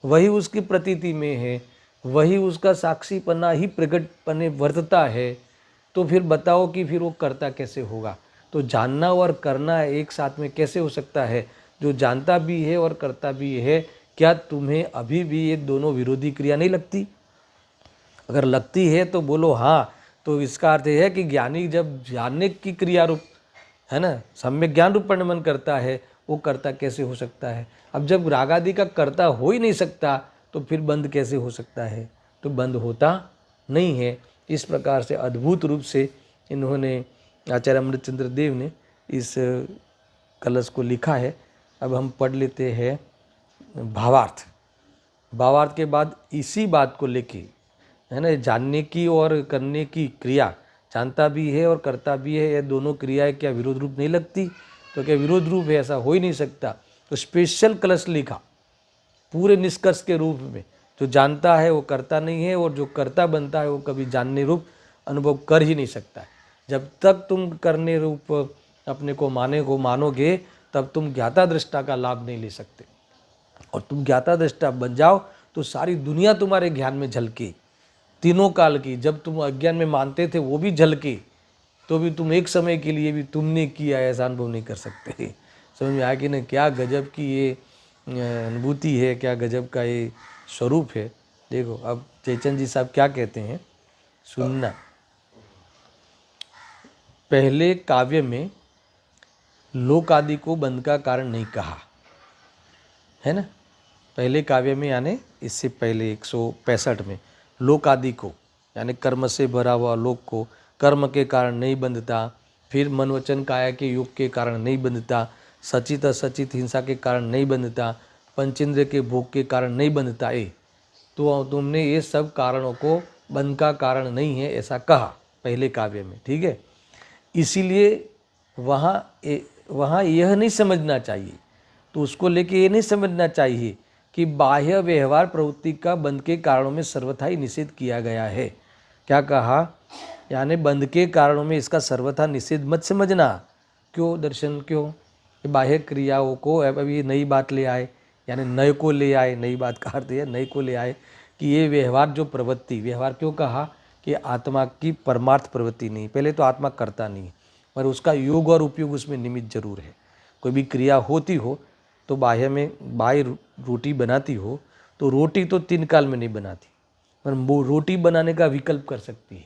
वही उसकी प्रतीति में है, वही उसका साक्षीपना ही प्रकटपने वर्तता है। तो फिर बताओ कि फिर वो करता कैसे होगा? तो जानना और करना एक साथ में कैसे हो सकता है? जो जानता भी है और करता भी है, क्या तुम्हें अभी भी ये दोनों विरोधी क्रिया नहीं लगती? अगर लगती है तो बोलो हाँ। तो इसका अर्थ है कि ज्ञानी जब जानने की क्रिया रूप है ना, सम्यक ज्ञान रूप परिणमन करता है, वो कर्ता कैसे हो सकता है? अब जब राग आदि का कर्ता हो ही नहीं सकता, तो फिर बंध कैसे हो सकता है? तो बंध होता नहीं है। इस प्रकार से अद्भुत रूप से इन्होंने, आचार्य अमृतचंद्र देव ने इस कलश को लिखा है। अब हम पढ़ लेते हैं भावार्थ। भावार्थ के बाद इसी बात को लेके है ना, जानने की और करने की क्रिया, जानता भी है और करता भी है, ये दोनों क्रियाएं क्या विरोध रूप नहीं लगती? तो क्या विरोध रूप है? ऐसा हो ही नहीं सकता। तो स्पेशल कलश लिखा पूरे निष्कर्ष के रूप में, जो जानता है वो करता नहीं है, और जो करता बनता है वो कभी जानने रूप अनुभव कर ही नहीं सकता है। जब तक तुम करने रूप अपने को मानोगे, तब तुम ज्ञाता दृष्टा का लाभ नहीं ले सकते। और तुम ज्ञाता दृष्टा बन जाओ तो सारी दुनिया तुम्हारे ज्ञान में झलके, तीनों काल की। जब तुम अज्ञान में मानते थे वो भी झलके, तो भी तुम एक समय के लिए भी तुमने किया ऐसा अनुभव नहीं कर सकते। समझ में आया कि नहीं? क्या गजब की ये अनुभूति है, क्या गजब का ये स्वरूप है। देखो अब चेतन जी साहब क्या कहते हैं, सुनना। पहले काव्य में लोक आदि को बंध का कारण नहीं कहा है ना। पहले काव्य में यानी इससे पहले 165 में लोक आदि को यानी कर्म से भरा हुआ लोक को कर्म के कारण नहीं बंधता, फिर मन वचन काया के योग के कारण नहीं बंधता, सचित असचित हिंसा के कारण नहीं बंधता, पंचेंद्र के भोग के कारण नहीं बंधता। तो तुमने ये सब कारणों को बंध का कारण नहीं है ऐसा कहा पहले काव्य में, ठीक है। इसीलिए वहाँ यह नहीं समझना चाहिए, तो उसको लेके ये नहीं समझना चाहिए कि बाह्य व्यवहार प्रवृत्ति का बंध के कारणों में सर्वथा ही निषेध किया गया है। क्या कहा? यानी बंध के कारणों में इसका सर्वथा निषेध मत समझना। क्यों दर्शन? क्यों? बाह्य क्रियाओं को अभी नई बात ले आए, यानी नए को ले आए। नई बात का अर्थ है नए को ले आए कि ये व्यवहार जो प्रवृत्ति, व्यवहार क्यों कहा कि आत्मा की परमार्थ प्रवृत्ति नहीं। पहले तो आत्मा करता नहीं, पर उसका योग और उपयोग उसमें निमित्त जरूर है। कोई भी क्रिया होती हो तो बाह्य में बाई रोटी बनाती हो तो रोटी तो 3 काल में नहीं बनाती, पर वो रोटी बनाने का विकल्प कर सकती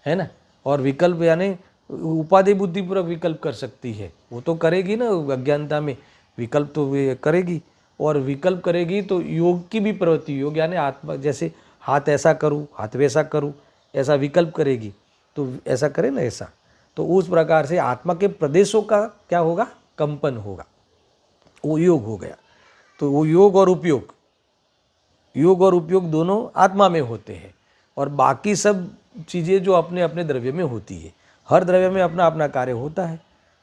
है ना। और विकल्प यानी उपाधि बुद्धिपूर्वक विकल्प कर सकती है, वो तो करेगी ना अज्ञानता में, विकल्प तो वे करेगी। और विकल्प करेगी तो योग की भी प्रवृत्ति, योग यानी आत्मा, जैसे हाथ ऐसा करूँ हाथ वैसा करूँ, ऐसा विकल्प करेगी तो ऐसा करे ना ऐसा। तो उस प्रकार से आत्मा के प्रदेशों का क्या होगा? कंपन होगा, वो योग हो गया। तो वो योग और उपयोग दोनों आत्मा में होते हैं, और बाकी सब चीज़ें जो अपने अपने द्रव्य में होती है, हर द्रव्य में अपना अपना कार्य होता है।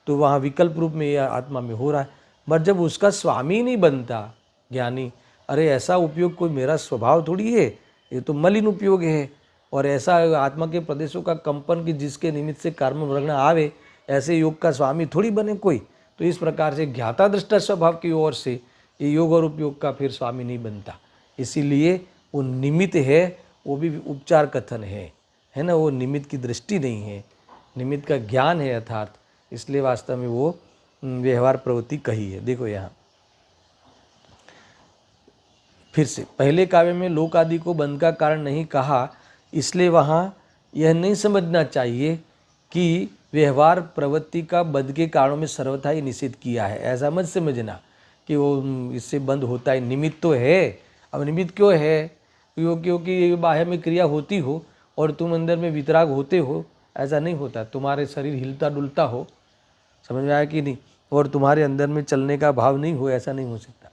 तो वहाँ विकल्प रूप में यह आत्मा में हो रहा है। पर जब उसका स्वामी नहीं बनता ज्ञानी, अरे ऐसा उपयोग कोई मेरा स्वभाव थोड़ी है, ये तो मलिन उपयोग है। और ऐसा आत्मा के प्रदेशों का कंपन कि जिसके निमित्त से कर्म वृगण आवे, ऐसे योग का स्वामी थोड़ी बने कोई। तो इस प्रकार से ज्ञाता दृष्टा स्वभाव की ओर से ये योग और उपयोग का फिर स्वामी नहीं बनता। इसीलिए वो निमित्त है, वो भी उपचार कथन है ना, वो निमित्त की दृष्टि नहीं है, निमित्त का ज्ञान है यथार्थ। इसलिए वास्तव में वो व्यवहार प्रवृत्ति कही है। देखो यहाँ फिर से, पहले काव्य में लोक आदि को बंध का कारण नहीं कहा, इसलिए वहाँ यह नहीं समझना चाहिए कि व्यवहार प्रवृत्ति का बंध के कारणों में सर्वथा ही निषेध किया है। ऐसा मत समझना कि वो इससे बंद होता है, निमित्त तो है। अब निमित्त क्यों है? क्योंकि बाहर में क्रिया होती हो और तुम अंदर में वितराग होते हो, ऐसा नहीं होता। तुम्हारे शरीर हिलता डुलता हो, समझ में आया कि नहीं, और तुम्हारे अंदर में चलने का भाव नहीं हो, ऐसा नहीं हो सकता।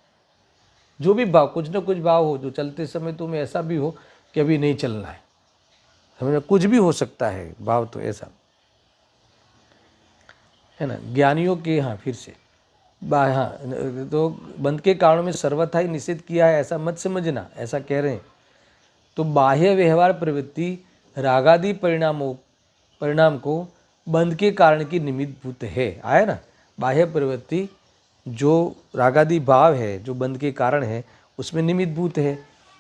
जो भी भाव, कुछ ना कुछ भाव हो, जो चलते समय तुम्हें ऐसा भी हो कि अभी नहीं चलना है, समझ में, कुछ भी हो सकता है भाव, तो ऐसा है ना। ज्ञानियों के यहाँ फिर से हाँ, तो बंध के कारणों में सर्वथा ही निषेध किया है, ऐसा मत समझना, ऐसा कह रहे हैं। तो बाह्य व्यवहार प्रवृत्ति रागादि परिणाम को बंध के कारण की निमित्त भूत है। आया ना, बाह्य प्रवृत्ति जो रागादि भाव है, जो बंध के कारण है, उसमें निमित्त भूत है।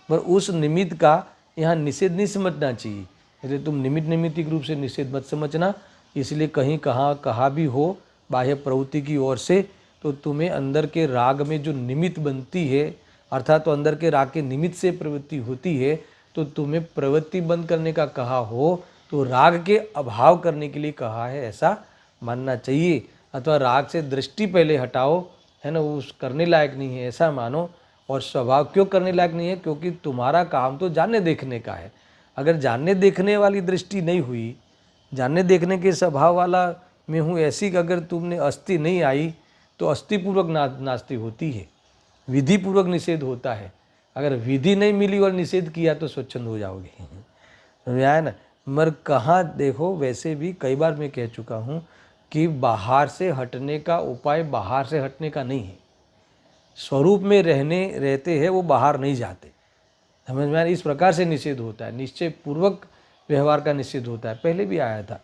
पर उस निमित्त का यहाँ निषेध नहीं समझना चाहिए। यदि तुम निमित्तिक रूप से निषेध मत समझना। इसलिए कहीं कहा भी हो बाह्य प्रवृत्ति की ओर से, तो तुम्हें अंदर के राग में जो निमित्त बनती है, अर्थात तो अंदर के राग के निमित्त से प्रवृत्ति होती है, तो तुम्हें प्रवृत्ति बंद करने का कहा हो तो राग के अभाव करने के लिए कहा है, ऐसा मानना चाहिए। अथवा राग से दृष्टि पहले हटाओ, है ना, वो करने लायक नहीं है, ऐसा मानो। और स्वभाव क्यों करने लायक नहीं है? क्योंकि तुम्हारा काम तो जानने देखने का है। अगर जानने देखने वाली दृष्टि नहीं हुई, जानने देखने के स्वभाव वाला में हूँ ऐसी, अगर तुमने अस्थि नहीं आई, तो अस्थिपूर्वक नास्ति होती है, विधिपूर्वक निषेध होता है। अगर विधि नहीं मिली और निषेध किया तो स्वच्छंद हो जाओगे, समझ आया ना। मगर कहाँ देखो, वैसे भी कई बार मैं कह चुका हूँ कि बाहर से हटने का उपाय बाहर से हटने का नहीं है। स्वरूप में रहते हैं, वो बाहर नहीं जाते, समझ में आया। इस प्रकार से निषेध होता है, निश्चय पूर्वक व्यवहार का निषेध होता है। पहले भी आया था,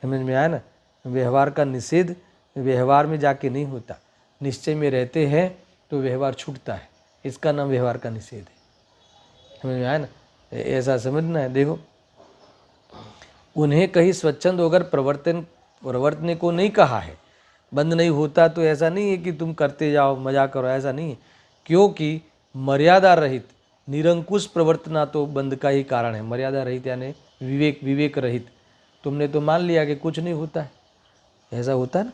समझ में आया ना। व्यवहार का निषेध व्यवहार में जाके नहीं होता, निश्चय में रहते हैं तो व्यवहार छूटता है, इसका नाम व्यवहार का निषेध है, समझ में आया ना। ऐसा समझना है। देखो, उन्हें कहीं स्वच्छंद होकर प्रवर्तने को नहीं कहा है। बंद नहीं होता तो ऐसा नहीं है कि तुम करते जाओ, मजा करो, ऐसा नहीं है। क्योंकि मर्यादा रहित निरंकुश प्रवर्तना तो बंद का ही कारण है। मर्यादा रहित यानी विवेक रहित। तुमने तो मान लिया कि कुछ नहीं होता है, ऐसा होता है ना।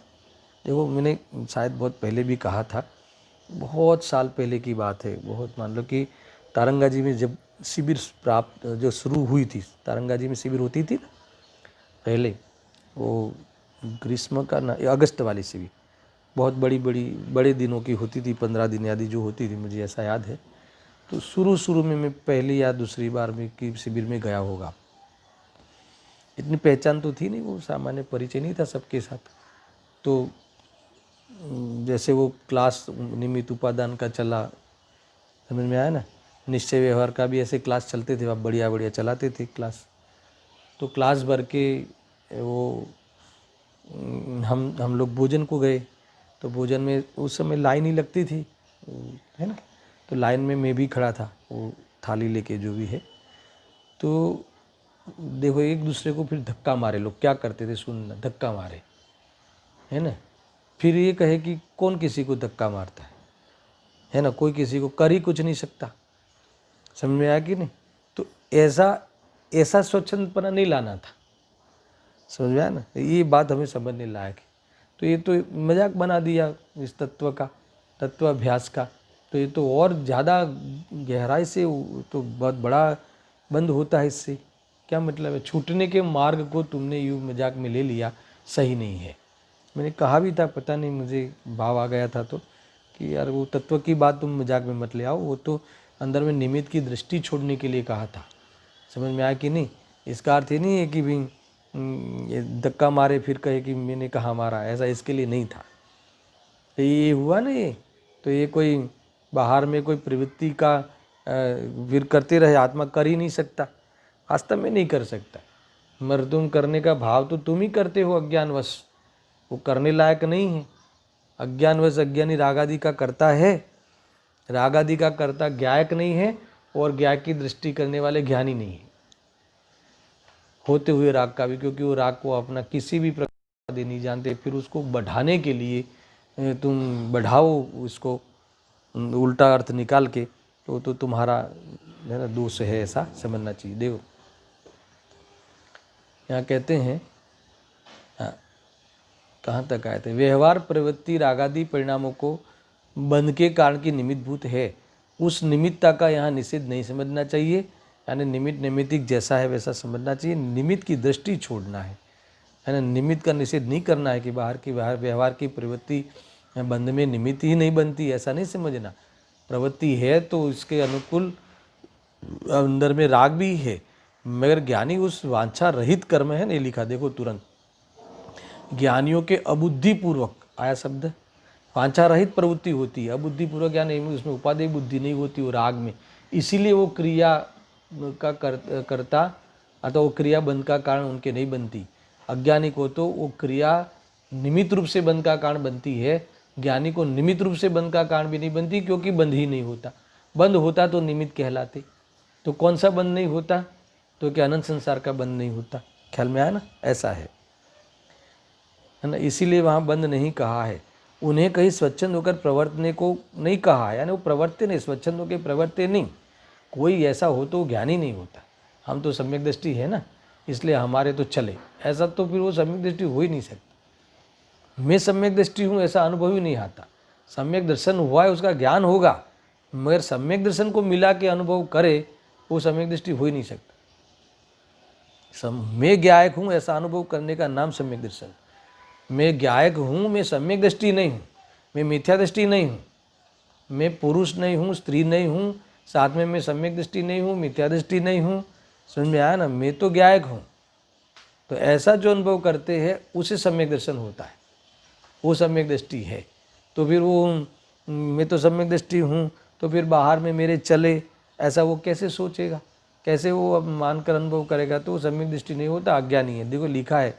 देखो, मैंने शायद बहुत पहले भी कहा था, बहुत साल पहले की बात है, बहुत मान लो कि तारंगा जी में जब शिविर प्राप्त जो शुरू हुई थी, तारंगा जी में शिविर होती थी ना पहले, वो ग्रीष्म का ना अगस्त वाली शिविर, बहुत बड़े दिनों की होती थी, 15 दिन आदि जो होती थी, मुझे ऐसा याद है। तो शुरू में मैं पहली या दूसरी बार में की शिविर में गया होगा। इतनी पहचान तो थी नहीं, वो सामान्य परिचय नहीं था सबके साथ। तो जैसे वो क्लास निमित्त उपादान का चला, समझ में आया ना। निश्चय व्यवहार का भी ऐसे क्लास चलते थे, आप बढ़िया चलाते थे क्लास। तो क्लास भर के वो हम लोग भोजन को गए, तो भोजन में उस समय लाइन ही लगती थी, है ना। तो लाइन में मैं भी खड़ा था, वो थाली लेके जो भी है। तो देखो, एक दूसरे को फिर धक्का मारे, लोग क्या करते थे सुनना, धक्का मारे, है ना। फिर ये कहे कि कौन किसी को धक्का मारता है ना, कोई किसी को कर ही कुछ नहीं सकता, समझ में आया कि नहीं। तो ऐसा स्वच्छंदपना नहीं लाना था, समझ में आया ना। ये बात हमें समझने लायक है। तो ये तो मजाक बना दिया इस तत्व का, तत्वाभ्यास का। तो ये तो और ज़्यादा गहराई से तो बहुत बड़ा बंद होता है इससे। क्या मतलब है? छूटने के मार्ग को तुमने यूँ मजाक में ले लिया, सही नहीं है। मैंने कहा भी था, पता नहीं मुझे भाव आ गया था तो, कि यार वो तत्व की बात तुम मजाक में मत ले आओ, वो तो अंदर में निमित्त की दृष्टि छोड़ने के लिए कहा था, समझ में आया कि नहीं। इसका अर्थ ये नहीं है कि भी ये धक्का मारे फिर कहे कि मैंने कहा मारा, ऐसा इसके लिए नहीं था। तो ये हुआ ना, ये तो ये कोई बाहर में कोई प्रवृत्ति का वीर करते रहे, आत्मा कर ही नहीं सकता, वास्तव में नहीं कर सकता। मगर तुम करने का भाव तो तुम ही करते हो अज्ञानवश, वो करने लायक नहीं है। अज्ञानवश अज्ञानी रागादि का करता है, रागादि का करता ज्ञायक नहीं है, और ज्ञायक की दृष्टि करने वाले ज्ञानी नहीं है होते हुए राग का भी, क्योंकि वो राग को अपना किसी भी प्रकार से नहीं जानते। फिर उसको बढ़ाने के लिए तुम बढ़ाओ उसको, उल्टा अर्थ निकाल के, तो तुम्हारा है ना दोष है, ऐसा समझना चाहिए। देखो यहाँ कहते हैं, हाँ कहाँ तक आए थे, व्यवहार प्रवृत्ति रागादि परिणामों को बंध के कारण की निमित्तभूत है, उस निमित्ता का यहाँ निषेध नहीं समझना चाहिए। यानी निमित्त नैमित्तिक जैसा है वैसा समझना चाहिए, निमित्त की दृष्टि छोड़ना है ना। निमित्त का निषेध नहीं करना है कि बाहर की व्यवहार की प्रवृत्ति बंध में निमित्त ही नहीं बनती, ऐसा नहीं समझना। प्रवृत्ति है तो इसके अनुकूल अंदर में राग भी है, मगर ज्ञानी उस वांछा रहित कर्म है, नहीं लिखा देखो तुरंत, ज्ञानियों के अबुद्धिपूर्वक आया शब्द, वांछा रहित प्रवृत्ति होती है, अबुद्धिपूर्वक यानी उसमें उपादेय बुद्धि नहीं होती वो राग में, इसीलिए वो क्रिया का करता अथवा वो क्रिया बंध का कारण उनके नहीं बनती। अज्ञानी को तो वो क्रिया निमित्त रूप से बंध का कारण बनती है, ज्ञानी को निमित्त रूप से बंध का कारण भी नहीं बनती, क्योंकि बंध ही नहीं होता। बंध होता तो निमित्त कहलाते। तो कौन सा बंध नहीं होता, तो क्या अनंत संसार का बंध नहीं होता। ख्याल में आया ना, ऐसा है ना। इसीलिए वहाँ बंध नहीं कहा है। उन्हें कहीं स्वच्छंद होकर प्रवर्तने को नहीं कहा है, यानी वो प्रवर्ते नहीं, स्वच्छंद होकर प्रवर्ते नहीं। कोई ऐसा हो तो ज्ञानी नहीं होता। हम तो सम्यक दृष्टि है ना, इसलिए हमारे तो चले, ऐसा तो फिर वो सम्यक दृष्टि हो ही नहीं सकता। मैं सम्यक दृष्टि हूँ ऐसा अनुभव ही नहीं आता। सम्यक दर्शन हुआ है उसका ज्ञान होगा, मगर सम्यक दर्शन को मिला के अनुभव करे वो सम्यक दृष्टि हो ही नहीं सकता। मैं ज्ञायक हूँ ऐसा अनुभव करने का नाम सम्यक दर्शन। मैं ज्ञायक हूँ, मैं सम्यक दृष्टि नहीं हूँ, मैं मिथ्या दृष्टि नहीं हूँ, मैं पुरुष नहीं हूँ, स्त्री नहीं हूँ, साथ में मैं सम्यक दृष्टि नहीं हूँ, मिथ्या दृष्टि नहीं हूँ। समझ में आया ना, मैं तो ज्ञायक हूँ। तो ऐसा जो अनुभव करते हैं उसे सम्यक दर्शन होता है, वो सम्यक दृष्टि है। तो फिर वो मैं तो सम्यक दृष्टि हूँ, तो फिर बाहर में मेरे चले, ऐसा वो कैसे सोचेगा, कैसे वो अब मानकर अनुभव करेगा। तो वो सम्यक दृष्टि नहीं होता, अज्ञानी है। देखो लिखा है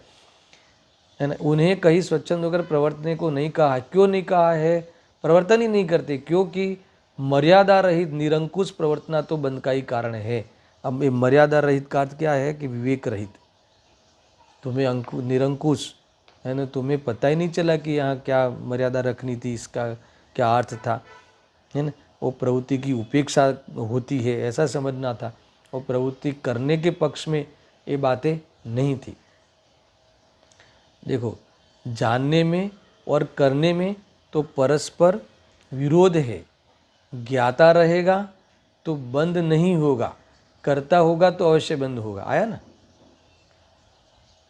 ना, उन्हें कहीं स्वच्छंद होकर प्रवर्तने को नहीं कहा है। क्यों नहीं कहा है, प्रवर्तन ही नहीं करते, क्योंकि मर्यादा रहित निरंकुश प्रवर्तना तो बंध का ही कारण है। अब ये मर्यादा रहित का अर्थ क्या है कि विवेक रहित। तुम्हें निरंकुश है ना, तुम्हें पता ही नहीं चला कि यहाँ क्या मर्यादा रखनी थी, इसका क्या अर्थ था, है ना। वो प्रवृत्ति की उपेक्षा होती है ऐसा समझना था, और प्रवृत्ति करने के पक्ष में ये बातें नहीं थी। देखो जानने में और करने में तो परस्पर विरोध है। ज्ञाता रहेगा तो बंद नहीं होगा, करता होगा तो अवश्य बंद होगा। आया ना।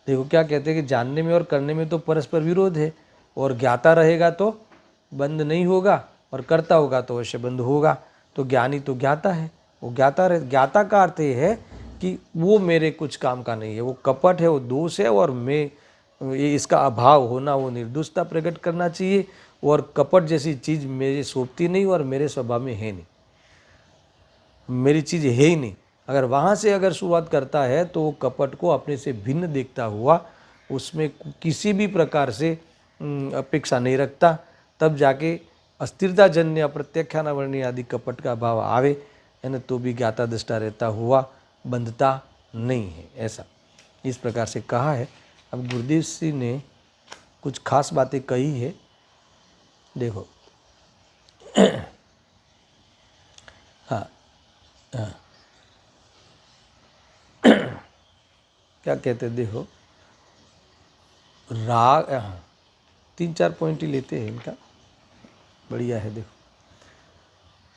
देखो क्या कहते हैं कि जानने में और करने में तो परस्पर विरोध है, और ज्ञाता रहेगा तो बंद नहीं होगा, और करता होगा तो अवश्य बंद होगा। तो ज्ञानी तो ज्ञाता है, वो ज्ञाता का अर्थ ये है कि वो मेरे कुछ काम का नहीं है, वो कपट है, वो दोष है, और मैं ये इसका अभाव होना, वो निर्दोषता प्रकट करना चाहिए। और कपट जैसी चीज़ मेरे सोचती नहीं और मेरे स्वभाव में है नहीं, मेरी चीज़ है ही नहीं। अगर वहाँ से अगर शुरुआत करता है तो वो कपट को अपने से भिन्न देखता हुआ उसमें किसी भी प्रकार से अपेक्षा नहीं रखता, तब जाके अस्थिरता जन्य अप्रत्याख्यानावर्णीय आदि कपट का भाव आवे, है ना, तो भी ज्ञाता दृष्टा रहता हुआ बंधता नहीं है। ऐसा इस प्रकार से कहा है। अब गुरुदेव जी ने कुछ खास बातें कही है, देखो हाँ हाँ क्या कहते, देखो राग, हाँ 3-4 पॉइंट ही लेते हैं इनका, बढ़िया है। देखो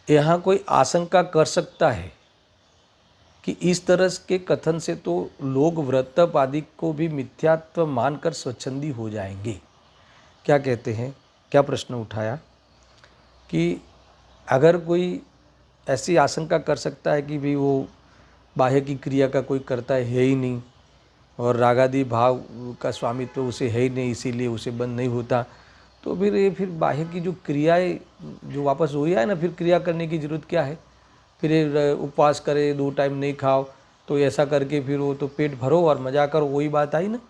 यहाँ कोई आशंका कर सकता है कि इस तरह के कथन से तो लोग व्रतप आदि को भी मिथ्यात्व मानकर स्वच्छंदी हो जाएंगे। क्या कहते हैं, क्या प्रश्न उठाया कि अगर कोई ऐसी आशंका कर सकता है कि भाई वो बाह्य की क्रिया का कोई करता है ही नहीं, और रागादि भाव का स्वामित्व उसे है ही नहीं, इसीलिए उसे बंद नहीं होता, तो फिर ये फिर बाह्य की जो क्रियाएं जो वापस वही है ना, फिर क्रिया करने की जरूरत क्या है। फिर ये उपवास करे, 2 टाइम नहीं खाओ, तो ऐसा करके फिर वो तो पेट भरो और मजा करो, वही बात आई ना।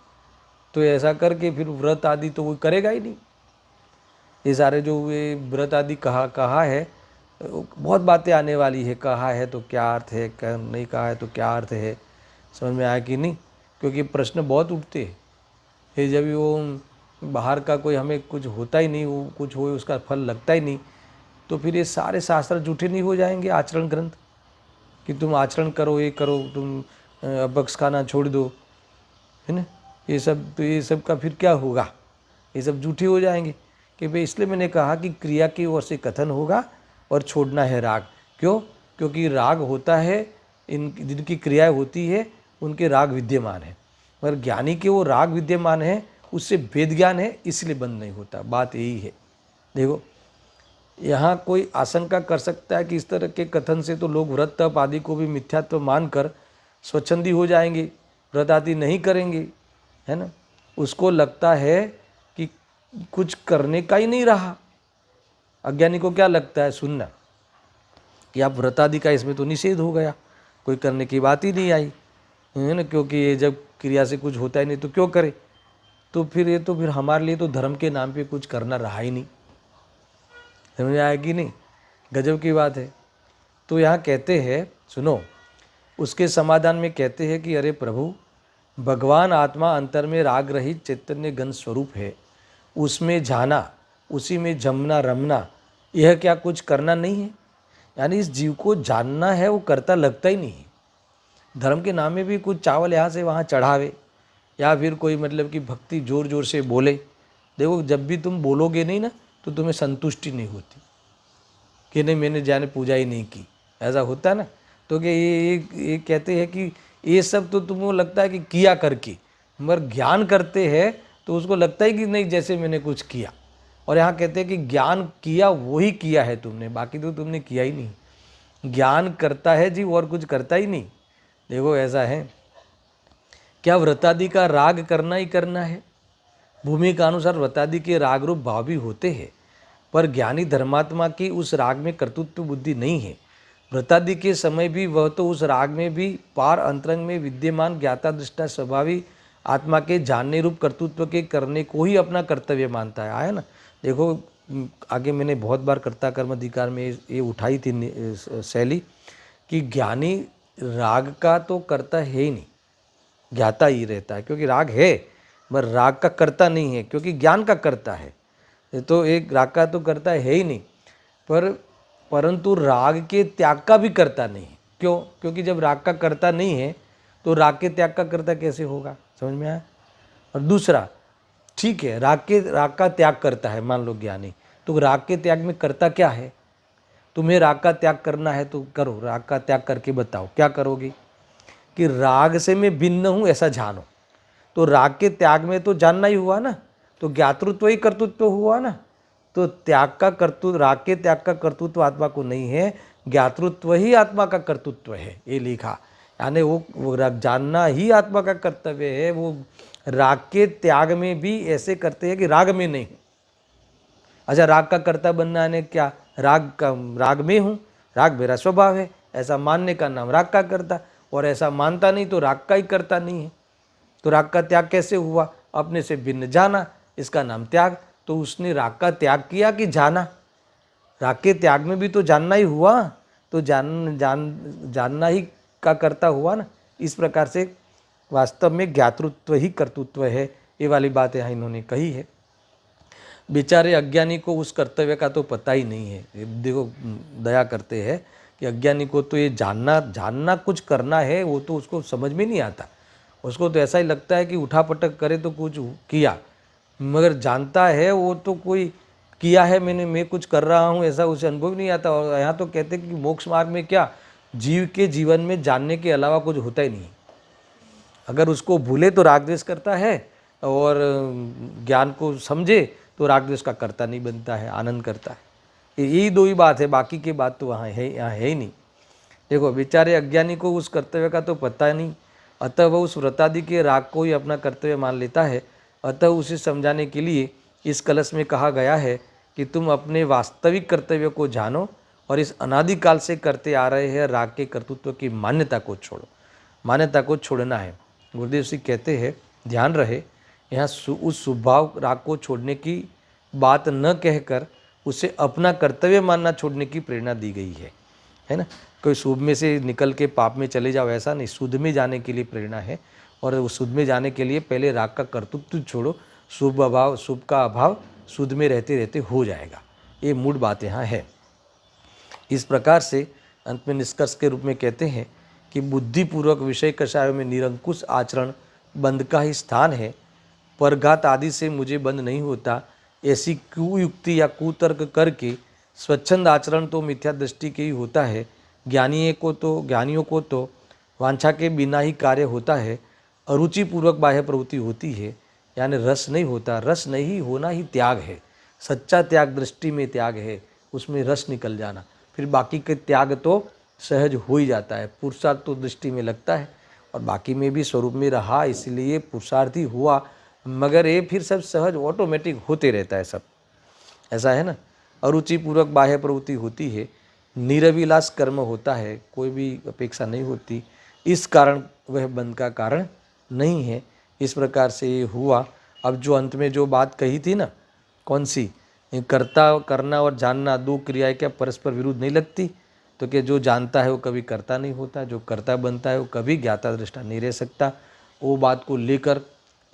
तो ऐसा करके फिर व्रत आदि तो वो करेगा ही नहीं। ये सारे जो ये व्रत आदि कहा है, बहुत बातें आने वाली है, कहा है तो क्या अर्थ है, नहीं कहा है तो क्या अर्थ है, समझ में आया कि नहीं। क्योंकि प्रश्न बहुत उठते हैं। ये जब वो बाहर का कोई हमें कुछ होता ही नहीं, वो कुछ हो उसका फल लगता ही नहीं, तो फिर ये सारे शास्त्र झूठे नहीं हो जाएंगे। आचरण ग्रंथ कि तुम आचरण करो, ये करो, तुम बक्स खाना छोड़ दो, है ना, ये सब, तो ये सब का फिर क्या होगा, ये सब झूठे हो जाएंगे। कि भाई इसलिए मैंने कहा कि क्रिया की ओर से कथन होगा और छोड़ना है राग। क्यों? क्योंकि राग होता है, इन जिनकी क्रियाएं होती है उनके राग विद्यमान है, मगर ज्ञानी के वो राग विद्यमान है, उससे वेद ज्ञान है, इसलिए बंद नहीं होता। बात यही है। देखो, यहाँ कोई आशंका कर सकता है कि इस तरह के कथन से तो लोग व्रत तप आदि को भी मिथ्यात्व मानकर स्वच्छंदी हो जाएंगे, व्रत आदि नहीं करेंगे, है ना। उसको लगता है कि कुछ करने का ही नहीं रहा। अज्ञानी को क्या लगता है, सुनना, कि आप व्रत आदि का इसमें तो निषेध हो गया, कोई करने की बात ही नहीं आई, है ना, क्योंकि ये जब क्रिया से कुछ होता ही नहीं तो क्यों करे। तो फिर ये तो फिर हमारे लिए तो धर्म के नाम पे कुछ करना रहा ही नहीं। समझ आया कि नहीं, गजब की बात है। तो यहाँ कहते हैं, सुनो, उसके समाधान में कहते हैं कि अरे प्रभु, भगवान आत्मा अंतर में राग रहित चैतन्य घन स्वरूप है, उसमें जाना, उसी में जमना रमना, यह क्या कुछ करना नहीं है। यानी इस जीव को जानना है, वो करता लगता ही नहीं है। धर्म के नाम में भी कुछ चावल यहाँ से वहाँ चढ़ावे, या फिर कोई मतलब कि भक्ति जोर जोर से बोले। देखो, जब भी तुम बोलोगे नहीं ना, तो तुम्हें संतुष्टि नहीं होती कि नहीं मैंने जाने पूजा ही नहीं की, ऐसा होता है ना। तो कि ये कहते हैं कि ये सब तो तुमको लगता है कि किया करके, मगर ज्ञान करते हैं तो उसको लगता है कि नहीं जैसे मैंने कुछ किया। और यहाँ कहते हैं कि ज्ञान किया वही किया है तुमने, बाकी तो तुमने किया ही नहीं। ज्ञान करता है जी, और कुछ करता ही नहीं। देखो ऐसा है, क्या व्रतादि का राग करना ही करना है। भूमि का अनुसार व्रतादि के राग रूप भाव भी होते हैं, पर ज्ञानी धर्मात्मा की उस राग में कर्तृत्व बुद्धि नहीं है। व्रतादि के समय भी वह तो उस राग में भी पार अंतरंग में विद्यमान ज्ञाता दृष्टा स्वभावी आत्मा के जानने रूप कर्तृत्व के करने को ही अपना कर्तव्य मानता है। आया ना। देखो, आगे मैंने बहुत बार कर्ता कर्म अधिकार में ये उठाई थी शैली कि ज्ञानी राग का तो करता है ही नहीं, ज्ञाता ही रहता है। क्योंकि राग है, पर राग का करता नहीं है, क्योंकि ज्ञान का करता है। तो एक राग का तो करता है ही नहीं, परंतु राग के त्याग का भी करता नहीं है। क्यों? क्योंकि जब राग का करता नहीं है तो राग के त्याग का करता कैसे होगा। समझ में आया। और दूसरा, ठीक है, राग का त्याग करता है, मान लो ज्ञानी, तो राग के त्याग में करता क्या है। तुम्हें राग का त्याग करना है तो करो, राग का त्याग करके बताओ क्या करोगे। कि राग से मैं भिन्न हूँ ऐसा जानो। तो राग के त्याग में तो जानना ही हुआ ना, तो ज्ञातृत्व ही कर्तृत्व हुआ ना। तो त्याग का कर्तृत्व, राग के त्याग का कर्तृत्व आत्मा को नहीं है, ज्ञातृत्व ही आत्मा का कर्तृत्व है, ये लिखा। यानी वो राग जानना ही आत्मा का कर्तव्य है। वो राग के त्याग में भी ऐसे करते हैं कि राग में नहीं। अच्छा, राग का कर्ता बनना है क्या, राग में हूँ, राग मेरा स्वभाव है, ऐसा मानने का नाम राग का कर्ता, और ऐसा मानता नहीं तो राग का ही कर्ता नहीं है। तो राग का त्याग कैसे हुआ, अपने से भिन्न जाना, इसका नाम त्याग। तो उसने राग का त्याग किया कि जाना, राग के त्याग में भी तो जानना ही हुआ, तो जानना ही का कर्ता हुआ ना। इस प्रकार से वास्तव में ज्ञातृत्व ही कर्तृत्व है, ये वाली बात यहाँ इन्होंने कही है। बेचारे अज्ञानी को उस कर्तव्य का तो पता ही नहीं है। देखो, दया करते हैं कि अज्ञानी को तो ये जानना कुछ करना है, वो तो उसको समझ में नहीं आता। उसको तो ऐसा ही लगता है कि उठा पटक करे तो कुछ किया, मगर जानता है वो तो कोई किया है, मैं कुछ कर रहा हूँ, ऐसा उसे अनुभव नहीं आता। और यहाँ तो कहते हैं कि मोक्ष मार्ग में क्या, जीव के जीवन में जानने के अलावा कुछ होता ही नहीं। अगर उसको भूले तो राग द्वेष करता है, और ज्ञान को समझे तो राग द्वेष का कर्ता नहीं बनता है, आनंद करता है। यही दो ही बात है, बाकी की बात तो यहाँ है ही नहीं। देखो, बेचारे अज्ञानी को उस कर्तव्य का तो पता नहीं, अतः वह उस व्रतादि के राग को ही अपना कर्तव्य मान लेता है। अतः उसे समझाने के लिए इस कलश में कहा गया है कि तुम अपने वास्तविक कर्तव्य को जानो और इस अनादिकाल से करते आ रहे हैं राग के कर्तृत्व की मान्यता को छोड़ो। मान्यता को छोड़ना है। गुरुदेव सिंह कहते हैं ध्यान रहे, यहाँ उस स्वभाव राग को छोड़ने की बात न कहकर उसे अपना कर्तव्य मानना छोड़ने की प्रेरणा दी गई है ना। कोई शुभ में से निकल के पाप में चले जाओ ऐसा नहीं, शुद्ध में जाने के लिए प्रेरणा है। और उस शुद्ध में जाने के लिए पहले राग का कर्तृत्व छोड़ो, शुभ का अभाव शुद्ध में रहते रहते हो जाएगा। ये मूल बात यहाँ है। इस प्रकार से अंत में निष्कर्ष के रूप में कहते हैं कि बुद्धिपूर्वक विषय कषायों में निरंकुश आचरण बंध का ही स्थान है। परघात आदि से मुझे बंध नहीं होता, ऐसी कुयुक्ति या कुतर्क करके स्वच्छंद आचरण तो मिथ्या दृष्टि के ही होता है। ज्ञानियों को तो वांछा के बिना ही कार्य होता है। अरुचिपूर्वक बाह्य प्रवृत्ति होती है, यानी रस नहीं होता। रस नहीं होना ही त्याग है। सच्चा त्याग दृष्टि में त्याग है, उसमें रस निकल जाना। फिर बाकी के त्याग तो सहज हो ही जाता है। पुरुषार्थ तो दृष्टि में लगता है और बाकी में भी स्वरूप में रहा, इसलिए पुरुषार्थी हुआ, मगर ये फिर सब सहज ऑटोमेटिक होते रहता है सब, ऐसा है ना। अरुचिपूर्वक बाह्य प्रवृत्ति होती है, निरविलास कर्म होता है, कोई भी अपेक्षा नहीं होती, इस कारण वह बंध का कारण नहीं है। इस प्रकार से ये हुआ। अब जो अंत में जो बात कही थी ना, कौन सी, करना और जानना दो क्रियाएं क्या परस्पर विरुद्ध नहीं लगती? तो कि जो जानता है वो कभी करता नहीं होता, जो करता बनता है वो कभी ज्ञाता दृष्टा नहीं रह सकता। वो बात को लेकर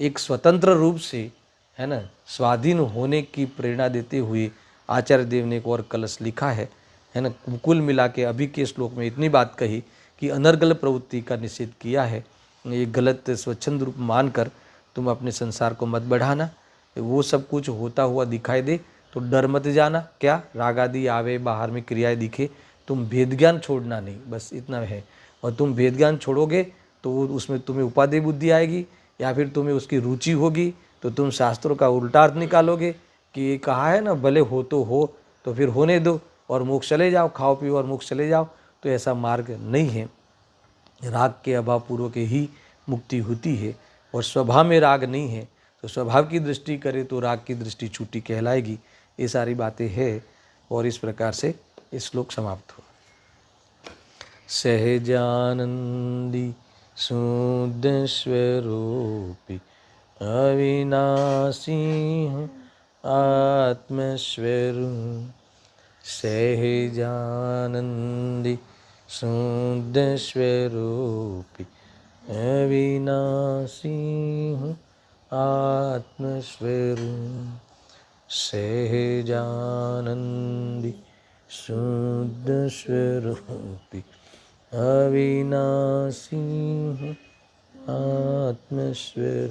एक स्वतंत्र रूप से, है ना, स्वाधीन होने की प्रेरणा देते हुए आचार्य देव ने एक और कलश लिखा है ना। कुल मिला के अभी के श्लोक में इतनी बात कही कि अनर्गल प्रवृत्ति का निषेध किया है। ये गलत स्वच्छंद रूप मानकर तुम अपने संसार को मत बढ़ाना। वो सब कुछ होता हुआ दिखाई दे तो डर मत जाना। क्या राग आदि आवे, बाहर में क्रियाएं दिखे, तुम भेद ज्ञान छोड़ना नहीं, बस इतना है। और तुम भेद ज्ञान छोड़ोगे तो उसमें तुम्हें उपादेय बुद्धि आएगी, या फिर तुम्हें उसकी रुचि होगी तो तुम शास्त्रों का उल्टा अर्थ निकालोगे कि ये कहा है ना, भले हो तो फिर होने दो और मोक्ष चले जाओ, खाओ पियो और मोक्ष चले जाओ। तो ऐसा मार्ग नहीं है। राग के अभाव पूर्वक ही मुक्ति होती है, और स्वभाव में राग नहीं है तो स्वभाव की दृष्टि करे तो राग की दृष्टि छूटी कहलाएगी। ये सारी बातें हैं। और इस प्रकार से ये श्लोक समाप्त हुआ। सहजानंदी शुद्ध स्वरूपी अविनाशी आत्मस्वरूप। सहजानंदी शुद्ध स्वरूपी अविनाशी आत्मस्वरूप। सहजानंदी शुद्ध स्वरूपी अविनाशी आत्मस्वरूप।